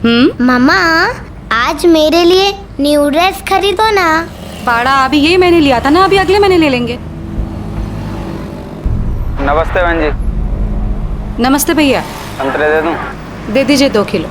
मम्मा, आज मेरे लिए न्यू ड्रेस खरीदो ना। बाड़ा, अभी ये मैंने लिया था ना, अभी अगले महीने ले लेंगे। नमस्ते बहन जी। नमस्ते भैया। संतरे दे दूं? दे दीजिए 2 किलो।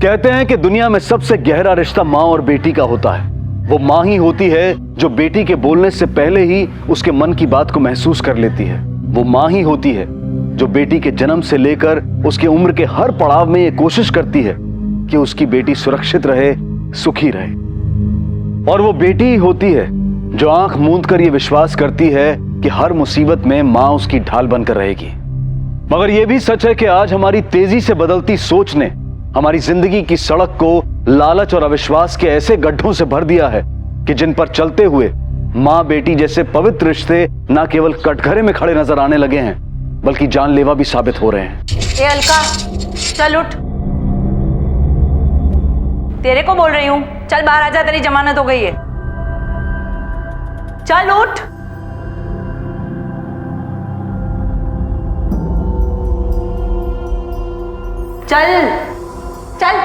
कहते हैं कि दुनिया में सबसे गहरा रिश्ता माँ और बेटी का होता है। वो माँ ही होती है जो बेटी के बोलने से पहले ही उसके मन की बात को महसूस कर लेती है। वो माँ ही होती है जो बेटी के जन्म से लेकर उसके उम्र के हर पड़ाव में ये कोशिश करती है कि उसकी बेटी सुरक्षित रहे, सुखी रहे। और वो बेटी ही होती है जो आंख मूंद कर ये विश्वास करती है कि हर मुसीबत में माँ उसकी ढाल बनकर रहेगी। मगर यह भी सच है कि आज हमारी तेजी से बदलती सोच ने हमारी जिंदगी की सड़क को लालच और अविश्वास के ऐसे गड्ढों से भर दिया है कि जिन पर चलते हुए माँ बेटी जैसे पवित्र रिश्ते न केवल कटघरे में खड़े नजर आने लगे हैं बल्कि जानलेवा भी साबित हो रहे हैं। ए अलका, चल उठ। तेरे को बोल रही हूं, चल बाहर आजा, तेरी जमानत हो गई है। चल उठ। चल चल।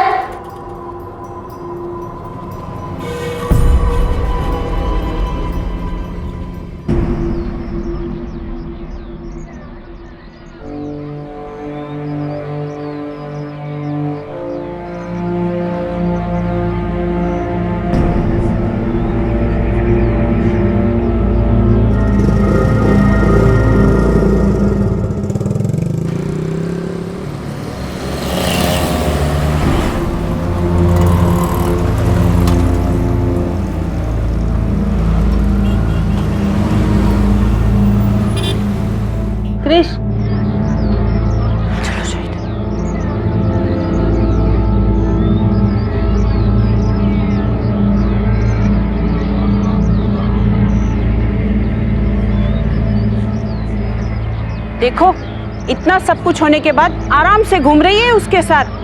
क्रिश, चलो शायद। देखो, इतना सब कुछ होने के बाद आराम से घूम रही है उसके साथ।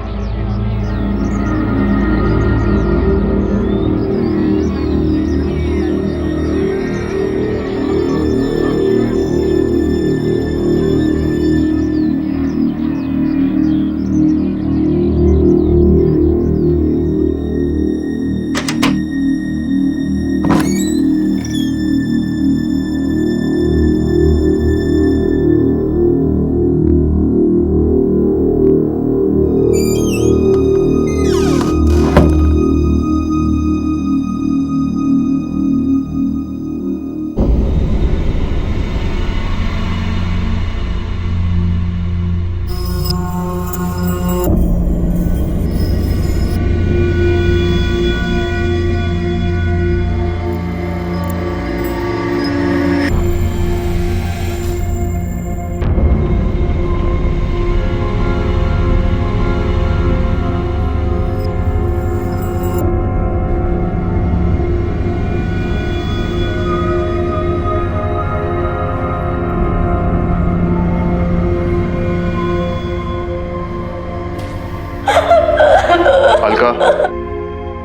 अलका,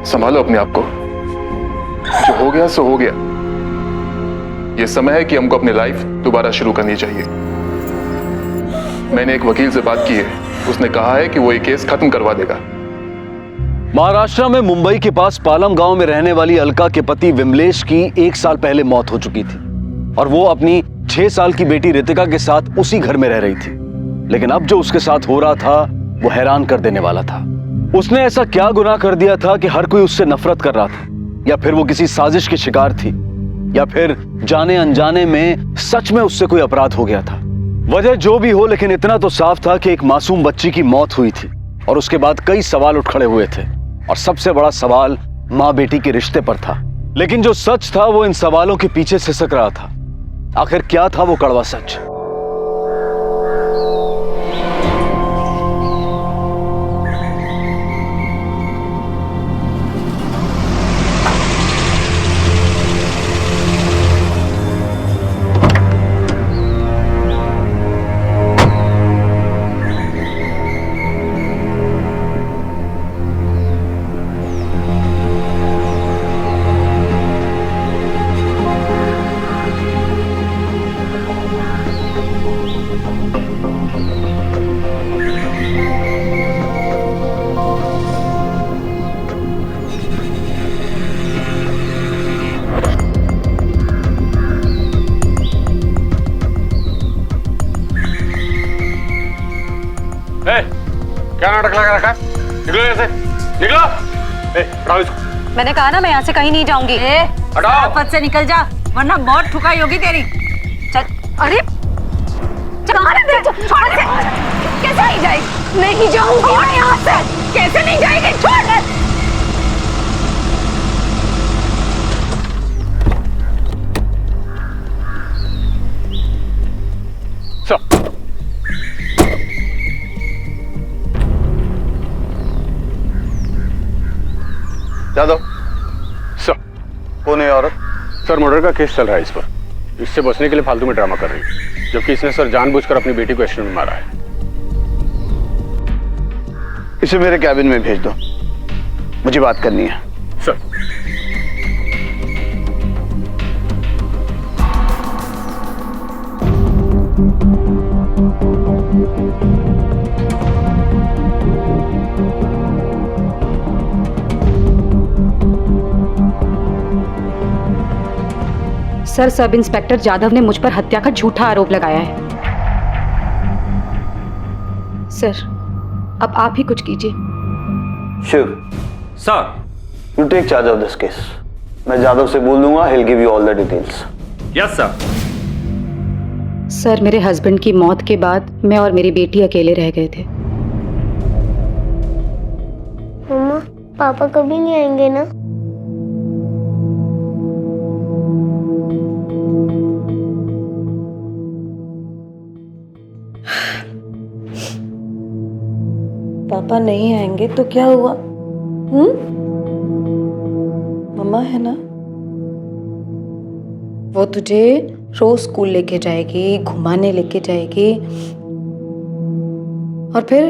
संभालो अपने आप को। जो हो गया सो हो गया। ये समय है कि हमको अपनी लाइफ दोबारा शुरू करनी चाहिए। मैंने एक वकील से बात की है, उसने कहा है कि वो ये केस खत्म करवा देगा। महाराष्ट्र में मुंबई के पास पालम गांव में रहने वाली अलका के पति विमलेश की 1 साल पहले मौत हो चुकी थी और वो अपनी 6 साल की बेटी रितिका के साथ उसी घर में रह रही थी। लेकिन अब जो उसके साथ हो रहा था वो हैरान कर देने वाला था। उसने ऐसा क्या गुनाह कर दिया था कि हर कोई उससे नफरत कर रहा था? या फिर वो किसी साजिश की शिकार थी? या फिर जाने अनजाने में सच में उससे कोई अपराध हो गया था? वजह जो भी हो, लेकिन इतना तो साफ था कि एक मासूम बच्ची की मौत हुई थी और उसके बाद कई सवाल उठ खड़े हुए थे और सबसे बड़ा सवाल माँ बेटी के रिश्ते पर था। लेकिन जो सच था वो इन सवालों के पीछे सिसक रहा था। आखिर क्या था वो कड़वा सच? क्या नाटक लगा रखा है? निकलो यहाँ से, निकलो। हटाओ इसको। मैंने कहा ना मैं यहाँ से कहीं नहीं जाऊंगी। हटाओ। पद से निकल जा वरना बहुत ठुकाई होगी तेरी। चल। अरे छोड़ से। कैसे नहीं जाएगी? नहीं जाऊंगी मैं यहाँ से। कैसे नहीं जाएगी? छोड़ दे। यादव सर, कौन है औरत? सर मर्डर का केस चल रहा है इस पर। इससे बचने के लिए फालतू में ड्रामा कर रही है, जबकि इसने सर जानबूझकर अपनी बेटी को एक्सीडेंट में मारा है। इसे मेरे कैबिन में भेज दो, मुझे बात करनी है। Sir. Sir, sub inspector Jadhav ने मुझ पर हत्या का झूठा आरोप लगाया है। सर, अब आप ही कुछ कीजिए। Shiv sir, you take charge of this case. मैं जादव से बोल दूंगा, he'll give you all the details. Yes sir. Sir, मेरे हस्बैंड की मौत के बाद मैं और मेरी बेटी अकेले रह गए थे। मम्मा, पापा कभी नहीं आएंगे ना? पापा नहीं आएंगे तो क्या हुआ? मम्मा है ना, वो तुझे रोज स्कूल लेके जाएगी, घुमाने लेके जाएगी और फिर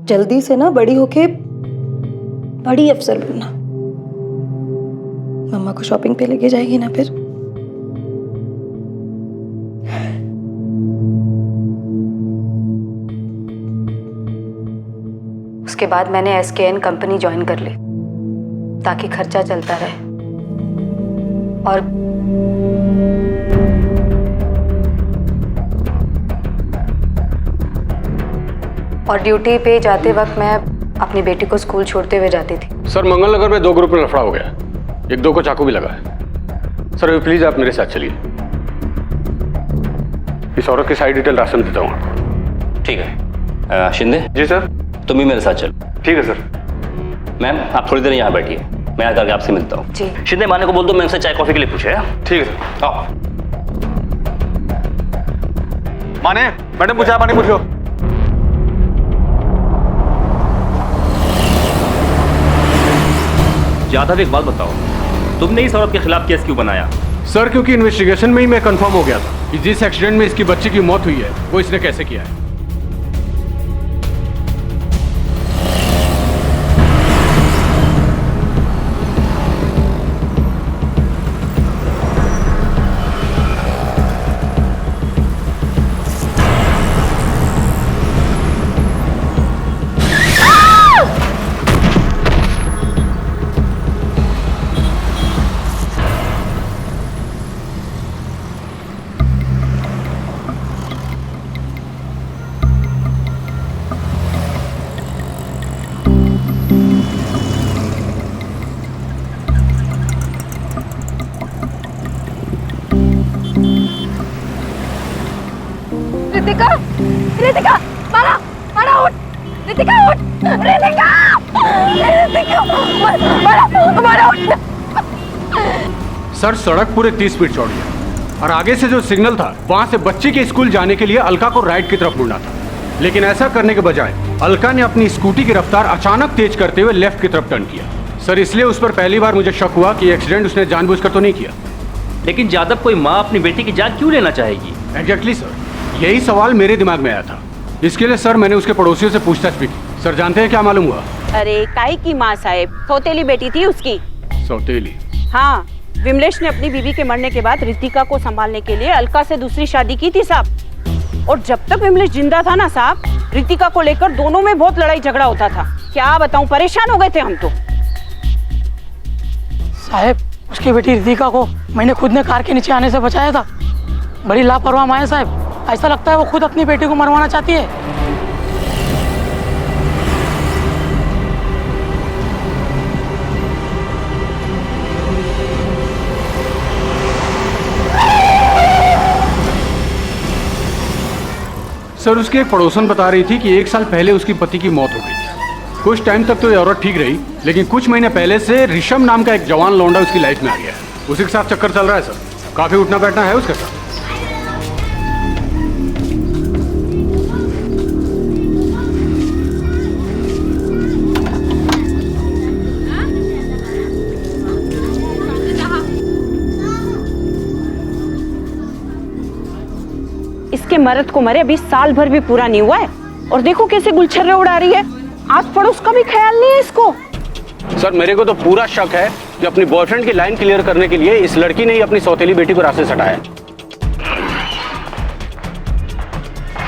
जल्दी से ना बड़ी होके बड़ी अफसर बनना। मम्मा को शॉपिंग पे लेके जाएगी ना फिर। उसके बाद मैंने SKN कंपनी ज्वाइन कर ली ताकि खर्चा चलता रहे और ड्यूटी पे जाते वक्त मैं अपनी बेटी को स्कूल छोड़ते हुए जाती थी। सर, मंगल नगर में 2 ग्रुप में लफड़ा हो गया, 1-2 को चाकू भी लगा है। सर अभी प्लीज आप मेरे साथ चलिए। इस औरत की सारी डिटेल राशन देता हूँ आपको। ठीक है। शिंदे जी सर। तुम भी मेरे साथ चलो। ठीक है सर। मैम, आप थोड़ी देर यहाँ बैठिए, मैं आकर के आपसे मिलता हूँ। जी। शिंदे माने को बोल दो मैं उनसे चाय कॉफी के लिए पूछे। ठीक है सर। आओ। माने, मैडम पूछा, पानी पूछ लो। जाधव, एक बात बताओ, तुमने इस औरत के खिलाफ केस क्यों बनाया? सर क्योंकि इन्वेस्टिगेशन में ही मैं कंफर्म हो गया था कि जिस एक्सीडेंट में इसकी बच्ची की मौत हुई है वो इसने कैसे किया है। रितिका, रितिका, माला, माला उठ, रितिका उठ, रितिका, रितिका, माला उठ। सर सड़क पूरे 30 फीट चौड़ी है और आगे से जो सिग्नल था वहां से बच्ची के स्कूल जाने के लिए अलका को राइट की तरफ मुड़ना था, लेकिन ऐसा करने के बजाय अलका ने अपनी स्कूटी की रफ्तार अचानक तेज करते हुए लेफ्ट की तरफ टर्न किया। सर इसलिए उस पर पहली बार मुझे शक हुआ कि एक्सीडेंट उसने जानबूझकर तो नहीं किया। लेकिन जादव, कोई माँ अपनी बेटी की जान क्यों लेना चाहेगी? एग्जैक्टली सर, यही सवाल मेरे दिमाग में आया था। इसके लिए सर मैंने उसके पड़ोसियों से पूछताछ भी की। सर जानते हैं क्या मालूम हुआ? अरे काई की माँ साहेब, सौतेली बेटी थी उसकी। सौतेली? हाँ, विमलेश ने अपनी बीवी के मरने के बाद रितिका को संभालने के लिए अलका से दूसरी शादी की थी साहब। और जब तक विमलेश जिंदा था ना साहब, रितिका को लेकर दोनों में बहुत लड़ाई झगड़ा होता था। क्या बताऊं, परेशान हो गए थे हम तो। साहब, उसकी बेटी रितिका को मैंने खुद ने कार के नीचे आने से बचाया था। बड़ी लापरवाह माँ है साहब, ऐसा लगता है वो खुद अपनी बेटी को मरवाना चाहती है। सर उसकी एक पड़ोसन बता रही थी कि 1 साल पहले उसकी पति की मौत हो गई थी। कुछ टाइम तक तो ये औरत ठीक रही, लेकिन कुछ महीने पहले से ऋषभ नाम का एक जवान लौंडा उसकी लाइफ में आ गया है। उसी के साथ चक्कर चल रहा है सर, काफी उठना बैठना है उसके साथ। इसके मर्द को मरे अभी साल भर भी पूरा नहीं हुआ है और देखो कैसे गुलछर्रे उड़ा रही है। आस पड़ोस का भी ख्याल नहीं है इसको। सर मेरे को तो पूरा शक है कि अपनी बॉयफ्रेंड की लाइन क्लियर करने के लिए इस लड़की ने ही अपनी सौतेली बेटी को रास्ते से हटाया।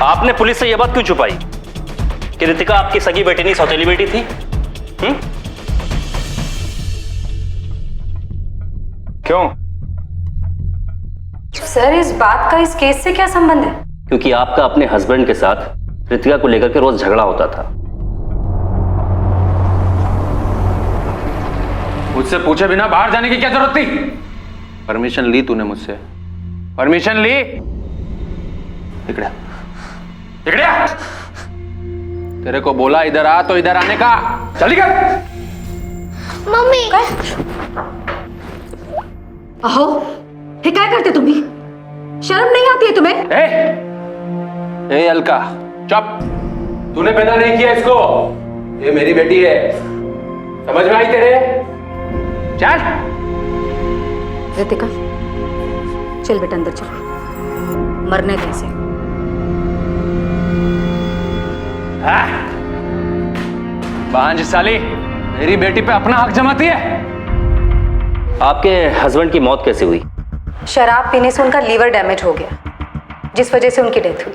आपने पुलिस से यह बात क्यों छुपाई कि रितिका आपकी सगी बेटी नहीं सौतेली बेटी थी? क्यों? सर, इस बात का इस केस से क्या संबंध है? क्योंकि आपका अपने हस्बैंड के साथ रितिका को लेकर के रोज झगड़ा होता था। मुझसे पूछे बिना बाहर जाने की क्या जरूरत थी? परमिशन ली तूने मुझसे? परमिशन ली? इकड़िया, इकड़िया। तेरे को बोला इधर आ तो इधर आने का। चली गई। मम्मी अहो, ये क्या करते तुम भी? शर्म नहीं आती है तुम्हें? ए अलका, चुप। तूने पैदा नहीं किया इसको, ये मेरी बेटी है। समझ में आई तेरे? चल। रितिका, चल बेटा अंदर चल, मरने दे इसे। बांझ साली, मेरी बेटी पे अपना हक जमाती है। आपके हस्बैंड की मौत कैसे हुई? शराब पीने से उनका लीवर डैमेज हो गया, जिस वजह से उनकी डेथ हुई।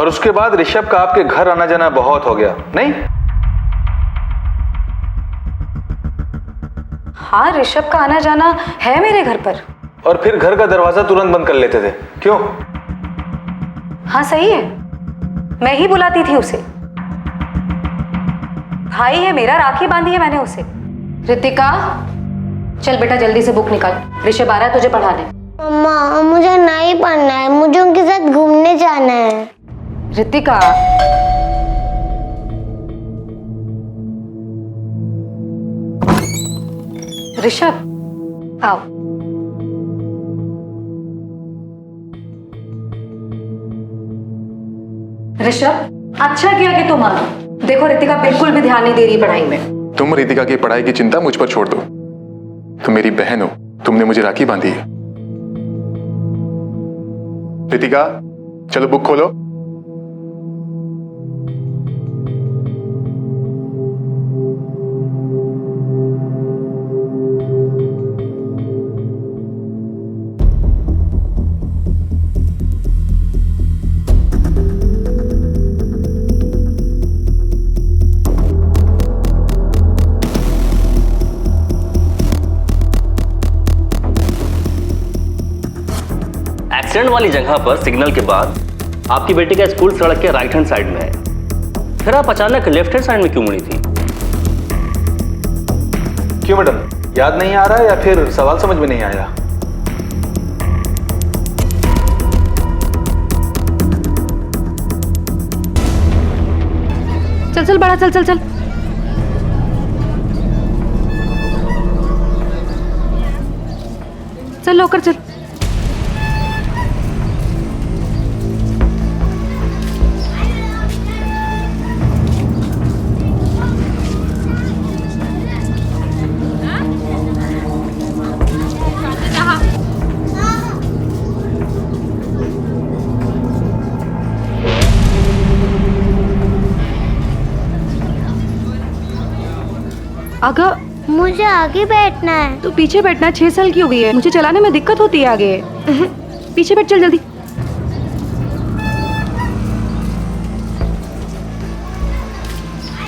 और उसके बाद ऋषभ का आपके घर आना जाना बहुत हो गया, नहीं? हाँ, ऋषभ का आना जाना है मेरे घर पर। और फिर घर का दरवाजा तुरंत बंद कर लेते थे, क्यों? हाँ सही है, मैं ही बुलाती थी उसे। भाई है मेरा, राखी बांधी है मैंने उसे। रितिका, चल बेटा जल्दी से बुक निकाल, ऋषभ आ रहा है तुझे पढ़ाने। मम्मा मुझे नहीं पढ़ना है, मुझे उनके साथ घूमने जाना है। रितिका, ऋषभ आओ। ऋषभ, अच्छा किया कि तुम आ। देखो रितिका बिल्कुल भी ध्यान नहीं दे रही पढ़ाई में। तुम रितिका की पढ़ाई की चिंता मुझ पर छोड़ दो। तुम मेरी बहन हो, तुमने मुझे राखी बांधी है। रितिका, चलो बुक खोलो। एक्सीडेंट वाली जगह पर सिग्नल के बाद आपकी बेटी का स्कूल सड़क के राइट हैंड साइड में है, फिर आप अचानक लेफ्ट हैंड साइड में क्यों मुड़ी थी? क्यों मैडम, याद नहीं आ रहा है या फिर सवाल समझ में नहीं आया? चल चल बड़ा, चल चल चल। चल होकर चल। अगर मुझे आगे बैठना है। तू पीछे बैठना, 6 साल की हो गई है, मुझे चलाने में दिक्कत होती है आगे। पीछे बैठ, चल जल्दी।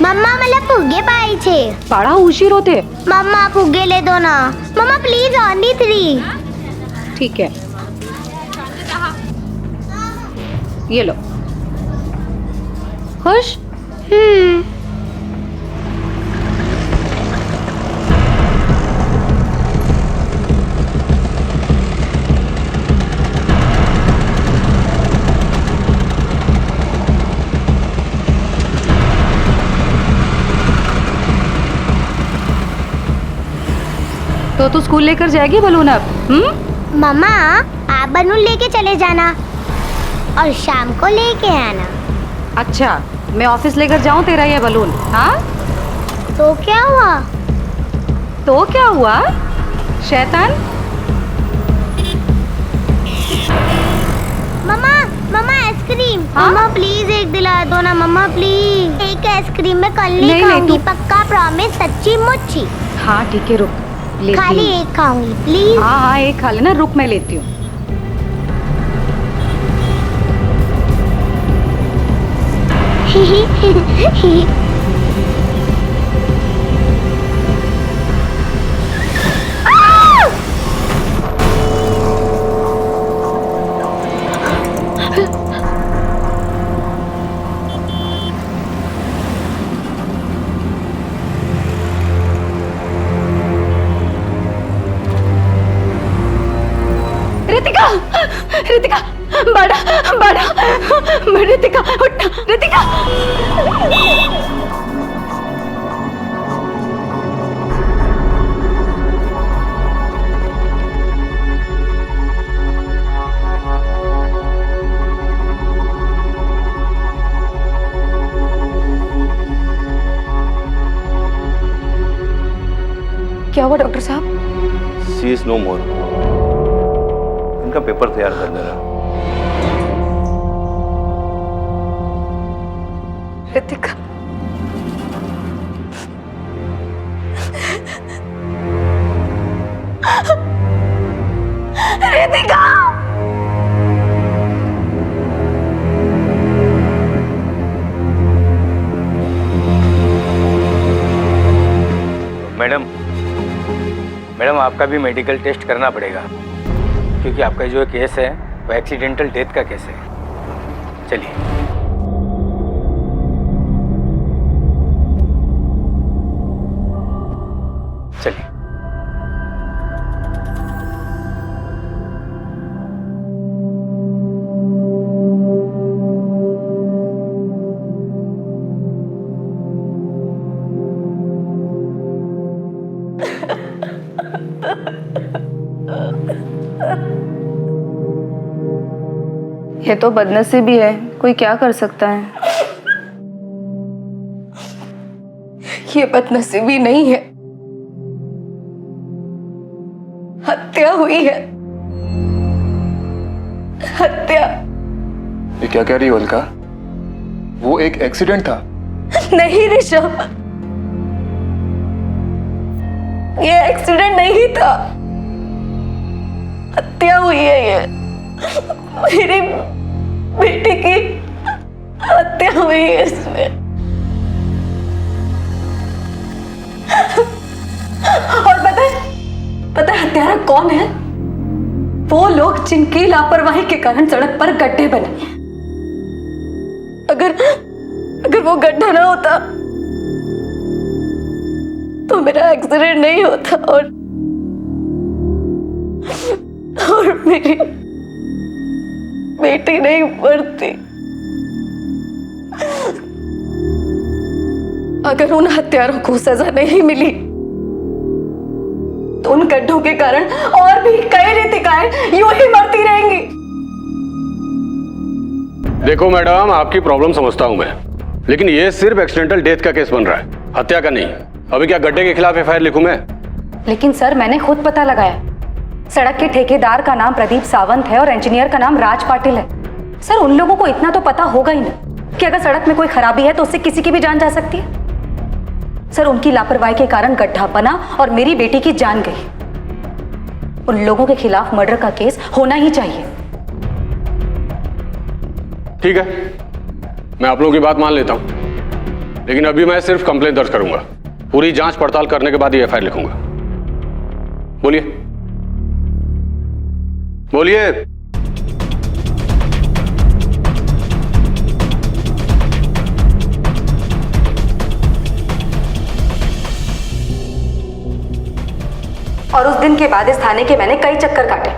मम्मा मला फुगे पाहिजे। बड़ा उशीर होते। मम्मा फुगे ले दो ना। मम्मा प्लीज ओनली 3। ठीक है, ये लो। खुश? तो तू स्कूल लेकर जाएगी बलून अब? मम्मा आप बलून लेके चले जाना और शाम को लेके आना। अच्छा, मैं ऑफिस लेकर जाऊं तेरा ये बलून? हाँ, तो क्या हुआ? तो क्या हुआ शैतान? मम्मा मम्मा आइसक्रीम। हाँ? मम्मा प्लीज एक दिला दो ना। मम्मा प्लीज एक आइसक्रीम मैं कल नहीं, नहीं नहीं, खाऊंगी। तू- पक्का प्रॉमिस, सच्ची मुच्ची। हाँ ठीक है, रुक लेती खाली हूँ। एक खाऊंगी प्लीज। हाँ हाँ एक खा लेना, रुक मैं लेती हूँ। रितिका, रितिका, बड़ा बड़ा, रितिका उठना, रितिका। क्या हुआ डॉक्टर साहब? सी इज नो मोर। इनका पेपर तैयार कर देना। रितिका, रितिका, मैडम आपका भी मेडिकल टेस्ट करना पड़ेगा क्योंकि आपका जो केस है वो एक्सीडेंटल डेथ का केस है। चलिए। चलिए। ये तो बदनसीबी है, कोई क्या कर सकता है। ये बदनसीबी नहीं है, हत्या हुई है, हत्या। ये क्या कह रही हो अलका? वो एक एक्सीडेंट था। नहीं ऋषभ, ये एक्सीडेंट नहीं था, हत्या हुई है। ये मेरी बेटी की हत्या हुई है इसमें। और पता है हत्यारा कौन है? वो लोग जिनकी लापरवाही के कारण सड़क पर गड्ढे बने। अगर वो गड्ढा ना होता तो मेरा एक्सीडेंट नहीं होता और मेरी बेटी नहीं मरती। अगर उन हत्यारों को सजा नहीं मिली तो उन गड्ढों के कारण और भी कई रितिकाएं यूं ही मरती रहेंगी। देखो मैडम, आपकी प्रॉब्लम समझता हूं मैं, लेकिन ये सिर्फ एक्सीडेंटल डेथ का केस बन रहा है, हत्या का नहीं। अभी क्या गड्ढे के खिलाफ एफआईआर लिखूं मैं? लेकिन सर मैंने खुद पता लगाया, सड़क के ठेकेदार का नाम प्रदीप सावंत है और इंजीनियर का नाम राज पाटिल है। सर उन लोगों को इतना तो पता होगा ही ना कि अगर सड़क में कोई खराबी है तो उससे किसी की भी जान जा सकती है। सर उनकी लापरवाही के कारण गड्ढा बना और मेरी बेटी की जान गई। उन लोगों के खिलाफ मर्डर का केस होना ही चाहिए। ठीक है, मैं आप लोगों की बात मान लेता हूं, लेकिन अभी मैं सिर्फ कंप्लेंट दर्ज करूंगा। पूरी जांच पड़ताल करने के बाद ही एफआईआर लिखूंगा। बोलिए बोलिए। और उस दिन के बाद इस थाने के मैंने कई चक्कर काटे।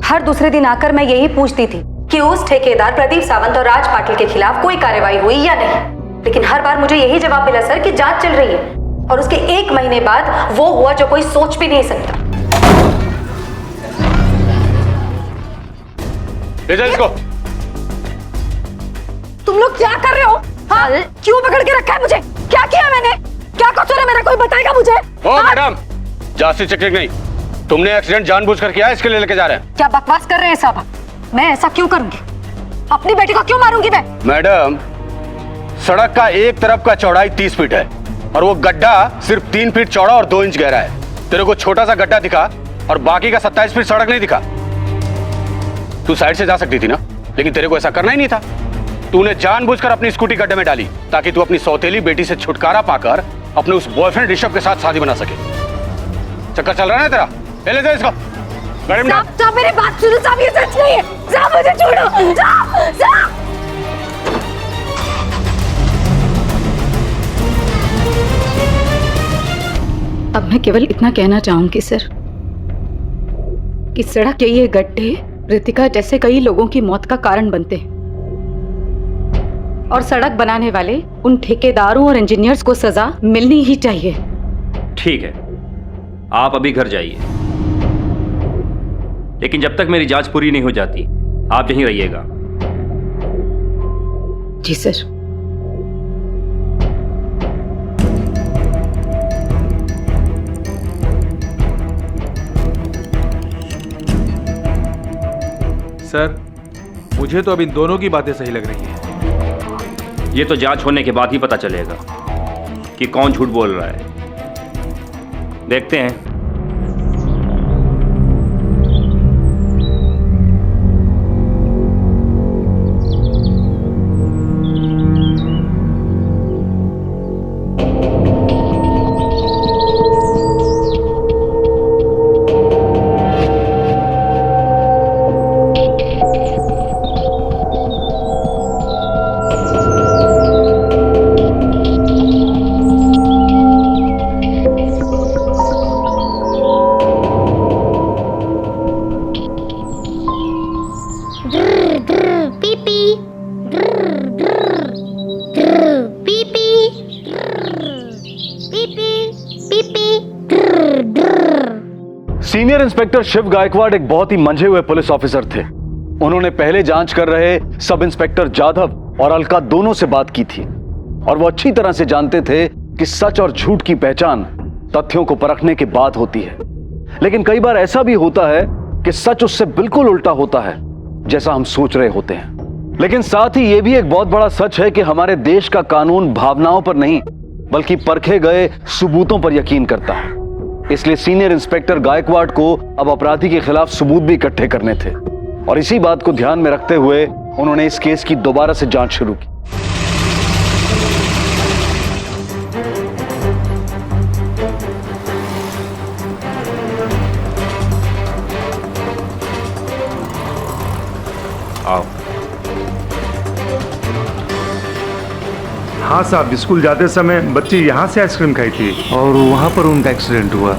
हर दूसरे दिन आकर मैं यही पूछती थी कि उस ठेकेदार प्रदीप सावंत और राज पाटिल के खिलाफ कोई कार्रवाई हुई या नहीं, लेकिन हर बार मुझे यही जवाब मिला सर कि जांच चल रही है। और उसके 1 महीने बाद वो हुआ जो कोई सोच भी नहीं सकता। ले जा इसको। तुम लोग क्या कर रहे हो? हाँ? क्यों पकड़ के रखा है मुझे? क्या किया मैंने? क्या कसूर है मेरा? कोई बताएगा मुझे? ओ मैडम, जांच चेक नहीं, तुमने एक्सीडेंट जानबूझकर किया है, इसके लिए लेके जा रहे हैं। क्या बकवास कर रहे हैं साहब? मैं ऐसा क्यों करूंगी? अपनी बेटी को क्यों मारूंगी मैं? मैडम, सड़क का एक तरफ का चौड़ाई 30 फीट है और वो गड्ढा सिर्फ 3 फीट चौड़ा और 2 इंच गहरा है। तेरे को छोटा सा गड्ढा दिखा और बाकी का 27 फीट सड़क नहीं दिखा। तू साइड से जा सकती थी ना, लेकिन तेरे को ऐसा करना ही नहीं था। तूने जानबूझकर अपनी स्कूटी गड्ढे में डाली ताकि तू अपनी सौतेली बेटी से छुटकारा पाकर अपने उस बॉयफ्रेंड ऋषभ के साथ शादी बना सके। चक्कर चल रहा है तेरा? ले जा इसको गाड़ी में डाल। साहब मेरी बात सुनो साहब, ये सच नहीं है साहब, मुझे छोड़ो साहब। साहब अब मैं केवल इतना कहना चाहूंगी सर कि सड़क के ये गड्ढे रितिका जैसे कई लोगों की मौत का कारण बनते हैं और सड़क बनाने वाले उन ठेकेदारों और इंजीनियर्स को सजा मिलनी ही चाहिए। ठीक है, आप अभी घर जाइए, लेकिन जब तक मेरी जांच पूरी नहीं हो जाती आप यहीं रहिएगा। जी सर। सर, मुझे तो अब इन दोनों की बातें सही लग रही हैं। ये तो जांच होने के बाद ही पता चलेगा कि कौन झूठ बोल रहा है। देखते हैं। सीनियर इंस्पेक्टर शिव गायकवाड़ एक बहुत ही मंझे हुए पुलिस ऑफिसर थे। उन्होंने पहले जांच कर रहे सब इंस्पेक्टर जाधव और अलका दोनों से बात की थी और वो अच्छी तरह से जानते थे कि सच और झूठ की पहचान तथ्यों को परखने के बाद होती है। लेकिन कई बार ऐसा भी होता है कि सच उससे बिल्कुल उल्टा होता है जैसा हम सोच रहे होते हैं। लेकिन साथ ही यह भी एक बहुत बड़ा सच है कि हमारे देश का कानून भावनाओं पर नहीं बल्कि परखे गए सबूतों पर यकीन करता है। इसलिए सीनियर इंस्पेक्टर गायकवाड़ को अब अपराधी के खिलाफ सबूत भी इकट्ठे करने थे और इसी बात को ध्यान में रखते हुए उन्होंने इस केस की दोबारा से जांच शुरू की। आओ। हाँ साहब, स्कूल जाते समय बच्ची यहाँ से आइसक्रीम खाई थी और वहाँ पर उनका एक्सीडेंट हुआ।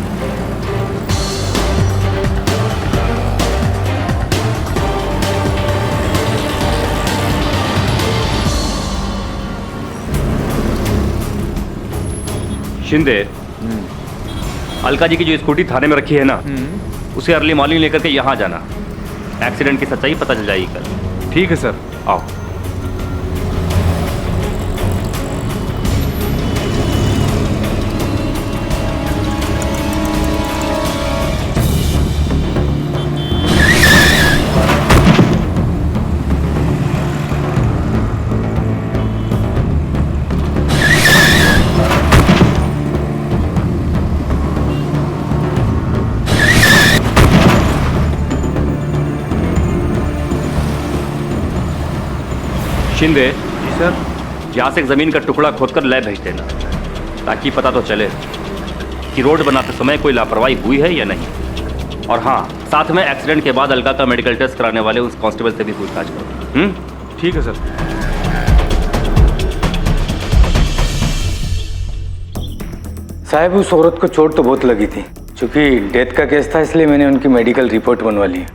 शिंदे, अलका जी की जो स्कूटी थाने में रखी है ना, उसे अर्ली मॉर्निंग लेकर के यहाँ जाना। एक्सीडेंट की सच्चाई पता चल जाएगी कल। ठीक है सर। आओ। शिंदे जी सर, यहाँ से एक ज़मीन का टुकड़ा खोदकर लैब भेज देना, ताकि पता तो चले कि रोड बनाते समय कोई लापरवाही हुई है या नहीं। और हाँ, साथ में एक्सीडेंट के बाद अलका का मेडिकल टेस्ट कराने वाले उस कांस्टेबल से भी पूछताछ करो। ठीक है सर। साहब, उस औरत को चोट तो बहुत लगी थी। चूंकि डेथ का केस था इसलिए मैंने उनकी मेडिकल रिपोर्ट बनवा ली है।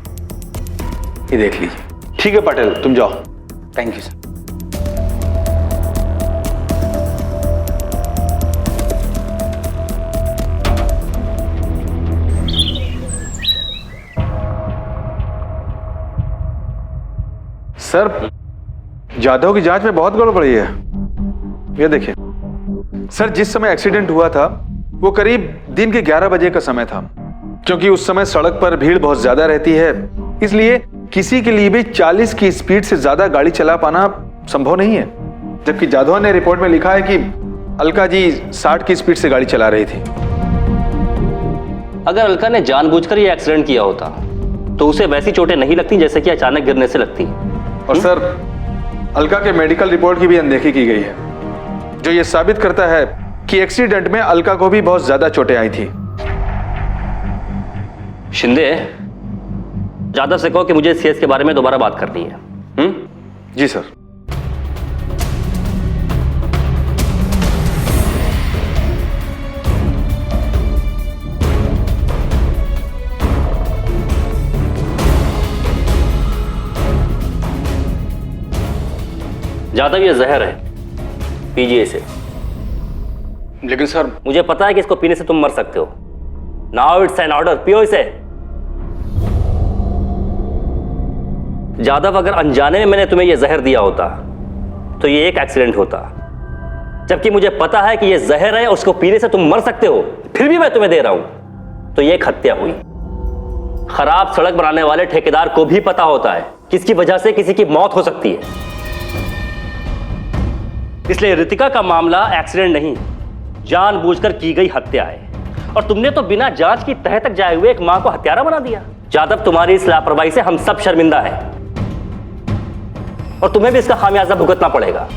ये देख लीजिए। ठीक है पटेल, तुम जाओ। Thank you sir. Sir, Jadhav की जांच में बहुत गड़बड़ी है। ये देखिए सर, जिस समय एक्सीडेंट हुआ था वो करीब दिन के 11 बजे का समय था। क्योंकि उस समय सड़क पर भीड़ बहुत ज्यादा रहती है, इसलिए किसी के लिए भी 40 की स्पीड से ज्यादा गाड़ी चला पाना संभव नहीं है। जबकि जाधव ने रिपोर्ट में लिखा है कि अलका जी 60 की स्पीड से गाड़ी चला रही थी। अगर अलका ने जानबूझकर ये एक्सीडेंट किया होता तो उसे वैसी चोटें नहीं लगती जैसे कि अचानक गिरने से लगती। और सर, अलका के मेडिकल रिपोर्ट की भी अनदेखी की गई है, जो ये साबित करता है कि एक्सीडेंट में अलका को भी बहुत ज्यादा चोटें आई थी। शिंदे, जाधव से कहो कि मुझे इस केस के बारे में दोबारा बात करनी है। जी सर। जाधव, ये जहर है, पीजिए इसे। लेकिन सर, मुझे पता है कि इसको पीने से तुम मर सकते हो। नाउ इट्स एन ऑर्डर, पियो इसे। जाधव, अगर अनजाने में मैंने तुम्हें यह जहर दिया होता तो ये एक एक्सीडेंट होता, जबकि मुझे पता है कि यह जहर है और उसको पीने से तुम मर सकते हो, फिर भी मैं तुम्हें दे रहा हूं, तो यह एक हत्या हुई। खराब सड़क बनाने वाले ठेकेदार को भी पता होता है किसकी वजह से किसी की मौत हो सकती है। इसलिए रितिका का मामला एक्सीडेंट नहीं, जानबूझकर की गई हत्या है। और तुमने तो बिना जांच की तह तक जाए हुए एक मां को हत्यारा बना दिया। जाधव, तुम्हारी इस लापरवाही से हम सब शर्मिंदा हैं और तुम्हें भी इसका खामियाजा भुगतना पड़ेगा।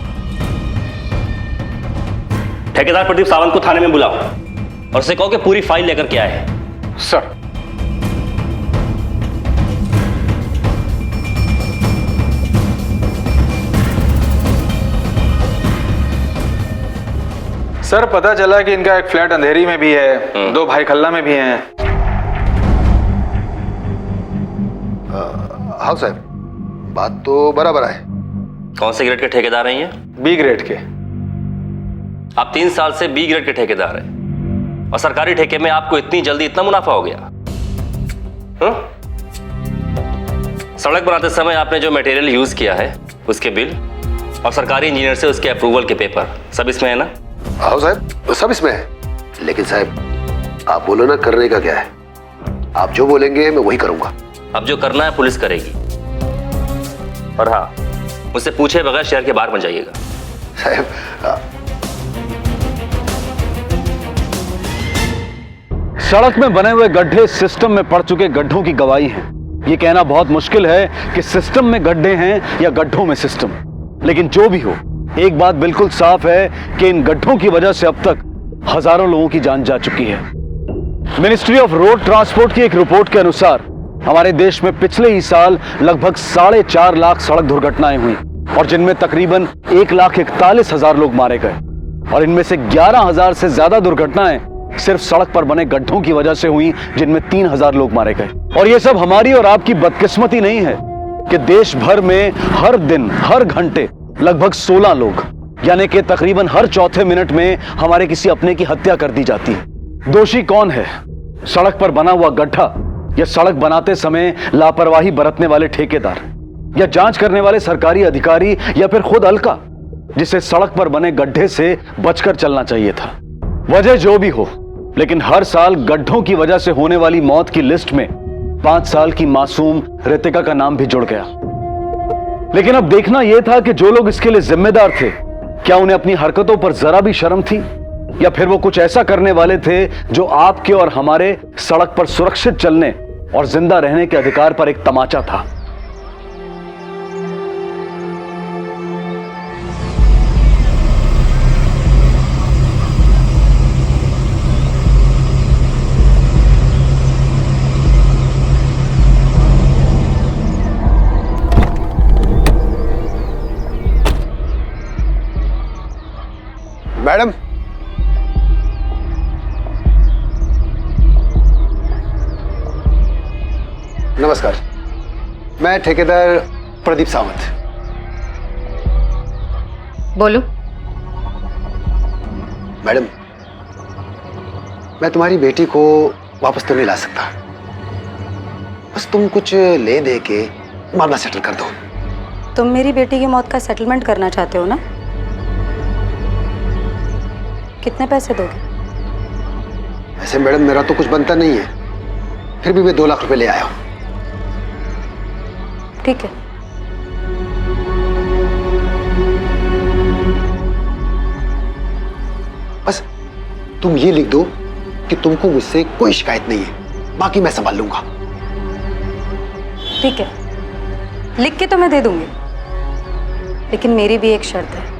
ठेकेदार प्रदीप सावंत को थाने में बुलाओ और उसे कहो कि पूरी फाइल लेकर के आए। सर। सर, पता चला कि इनका एक फ्लैट अंधेरी में भी है, 2 भाई खल्ला में भी हैं। हाँ साहब, बात तो बराबर है। कौन से ग्रेड के ठेकेदार हैं ये? बी ग्रेड के। आप 3 साल से बी ग्रेड के ठेकेदार हैं और सरकारी ठेके में आपको इतनी जल्दी इतना मुनाफा हो गया। सड़क बनाते समय आपने जो मटेरियल यूज किया है उसके बिल और सरकारी इंजीनियर से उसके अप्रूवल के पेपर सब इसमें है ना? हाँ साहब, सब इसमें है। लेकिन साहब, आप बोलो ना, करने का क्या है? आप जो बोलेंगे मैं वही करूंगा। अब जो करना है पुलिस करेगी। और हाँ, मुझसे पूछे बगैर शहर के बाहर मत जाइएगा। साहब, सड़क में बने हुए गड्ढे सिस्टम में पड़ चुके गड्ढों की गवाही हैं। ये कहना बहुत मुश्किल है कि सिस्टम में गड्ढे हैं या गड्ढों में सिस्टम। लेकिन जो भी हो, एक बात बिल्कुल साफ है कि इन गड्ढों की वजह से अब तक हजारों लोगों की जान जा चुकी है। मिनिस्ट्री ऑफ रोड ट्रांसपोर्ट की एक रिपोर्ट के अनुसार हमारे देश में पिछले ही साल लगभग 4.5 लाख सड़क दुर्घटनाएं हुई और जिनमें तकरीबन 1,41,000 लोग मारे गए। और इनमें से 11,000 से ज्यादा दुर्घटनाएं सिर्फ सड़क पर बने गड्ढों की वजह से हुई, जिनमें 3,000 लोग मारे गए। और यह सब हमारी और आपकी बदकिस्मती नहीं है कि देश भर में हर दिन हर घंटे लगभग 16 लोग यानी कि तकरीबन हर चौथे मिनट में हमारे किसी अपने की हत्या कर दी जाती है। दोषी कौन है? सड़क पर बना हुआ गड्ढा, या सड़क बनाते समय लापरवाही बरतने वाले ठेकेदार, या जांच करने वाले सरकारी अधिकारी, या फिर खुद अलका, जिसे सड़क पर बने गड्ढे से बचकर चलना चाहिए था। वजह जो भी हो, लेकिन हर साल गड्ढों की वजह से होने वाली मौत की लिस्ट में 5 साल की मासूम रितिका का नाम भी जुड़ गया। लेकिन अब देखना यह था कि जो लोग इसके लिए जिम्मेदार थे, क्या उन्हें अपनी हरकतों पर जरा भी शर्म थी, या फिर वो कुछ ऐसा करने वाले थे जो आपके और हमारे सड़क पर सुरक्षित चलने और जिंदा रहने के अधिकार पर एक तमाचा था। मैडम, नमस्कार। मैं ठेकेदार प्रदीप सावंत। बोलो। मैडम, मैं तुम्हारी बेटी को वापस तो नहीं ला सकता, बस तुम कुछ ले दे के मामला सेटल कर दो। तुम मेरी बेटी की मौत का सेटलमेंट करना चाहते हो ना? कितने पैसे दोगे? ऐसे मैडम मेरा तो कुछ बनता नहीं है, फिर भी मैं 2 लाख रुपए ले आया हूं। ठीक है। बस तुम ये लिख दो कि तुमको मुझसे कोई शिकायत नहीं है, बाकी मैं संभाल लूंगा। ठीक है, लिख के तो मैं दे दूंगी, लेकिन मेरी भी एक शर्त है।